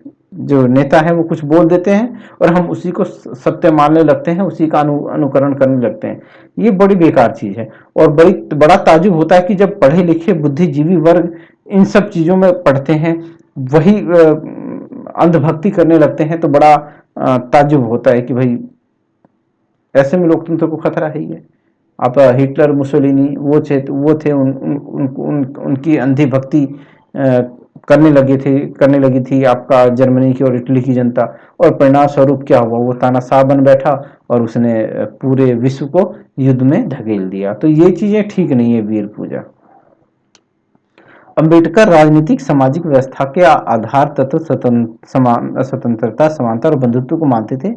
जो नेता है वो कुछ बोल देते हैं और हम उसी को सत्य मानने लगते हैं, उसी का अनुकरण करने लगते हैं। ये बड़ी बेकार चीज है। और बड़ा ताजुब होता है कि जब पढ़े लिखे बुद्धिजीवी वर्ग इन सब चीजों में पढ़ते हैं, वही अंधभक्ति करने लगते हैं, तो बड़ा ताजुब होता है कि भाई ऐसे में लोकतंत्र को खतरा है ही है। आप हिटलर, मुसोलिनी वो थे उनकी अंधी भक्ति करने लगी थी आपका जर्मनी की और इटली की जनता, और परिणाम स्वरूप क्या हुआ, वो तानाशाह बन बैठा और उसने पूरे विश्व को युद्ध में धकेल दिया। तो ये चीजें ठीक नहीं है वीर पूजा। अंबेडकर राजनीतिक सामाजिक व्यवस्था के आधार तत्व स्वतंत्रता, समानता और बंधुत्व को मानते थे।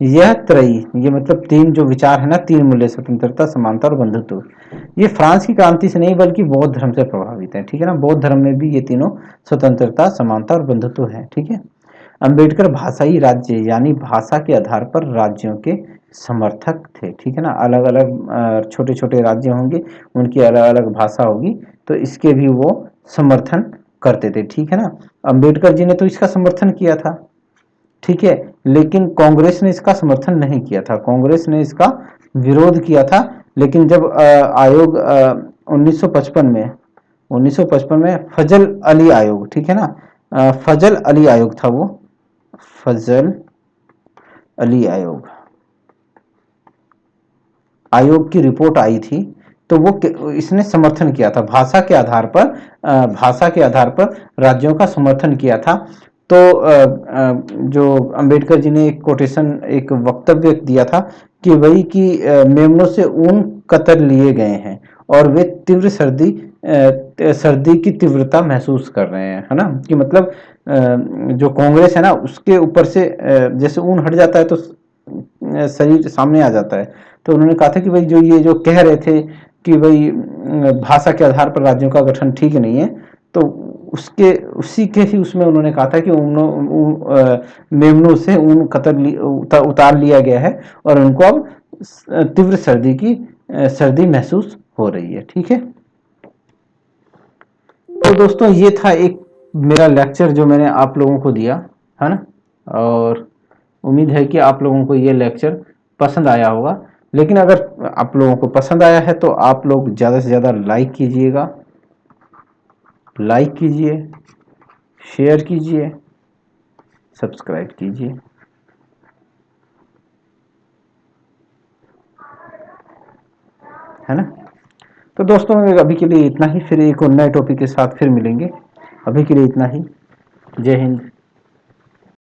यह त्रयी, ये मतलब तीन जो विचार है ना, तीन मूल्य, स्वतंत्रता, समानता और बंधुत्व, ये फ्रांस की क्रांति से नहीं बल्कि बौद्ध धर्म से प्रभावित है। ठीक है ना, बौद्ध धर्म में भी ये तीनों स्वतंत्रता, समानता और बंधुत्व है। ठीक है। अंबेडकर भाषाई राज्य यानी भाषा के आधार पर राज्यों के समर्थक थे। ठीक है ना, अलग अलग छोटे छोटे राज्य होंगे, उनकी अलग अलग भाषा होगी, तो इसके भी वो समर्थन करते थे। ठीक है ना, अंबेडकर जी ने तो इसका समर्थन किया था। ठीक है, लेकिन कांग्रेस ने इसका समर्थन नहीं किया था, कांग्रेस ने इसका विरोध किया था। लेकिन जब आयोग 1955 में फजल अली आयोग, ठीक है ना, फजल अली आयोग था वो, फजल अली आयोग की रिपोर्ट आई थी, तो वो इसने समर्थन किया था, भाषा के आधार पर राज्यों का समर्थन किया था। तो जो अंबेडकर जी ने एक कोटेशन, एक वक्तव्य दिया था कि वही कि मेमनों से ऊन कतर लिए गए हैं और वे तीव्र सर्दी की तीव्रता महसूस कर रहे हैं, है ना। कि मतलब जो कांग्रेस है ना, उसके ऊपर से जैसे ऊन हट जाता है तो शरीर सामने आ जाता है। तो उन्होंने कहा था कि भाई जो ये जो कह रहे थे कि भाई भाषा के आधार पर राज्यों का गठन ठीक नहीं है, तो उसके उसी के ही उसमें उन्होंने कहा था कि मेमनों से ऊन उतार लिया गया है और उनको अब तीव्र सर्दी महसूस हो रही है। ठीक है, तो दोस्तों ये था एक मेरा लेक्चर जो मैंने आप लोगों को दिया, है ना। और उम्मीद है कि आप लोगों को ये लेक्चर पसंद आया होगा। लेकिन अगर आप लोगों को पसंद आया है तो आप लोग ज़्यादा से ज़्यादा लाइक कीजिए, शेयर कीजिए, सब्सक्राइब कीजिए, है ना। तो दोस्तों अभी के लिए इतना ही, फिर एक और नए टॉपिक के साथ फिर मिलेंगे। अभी के लिए इतना ही। जय हिंद।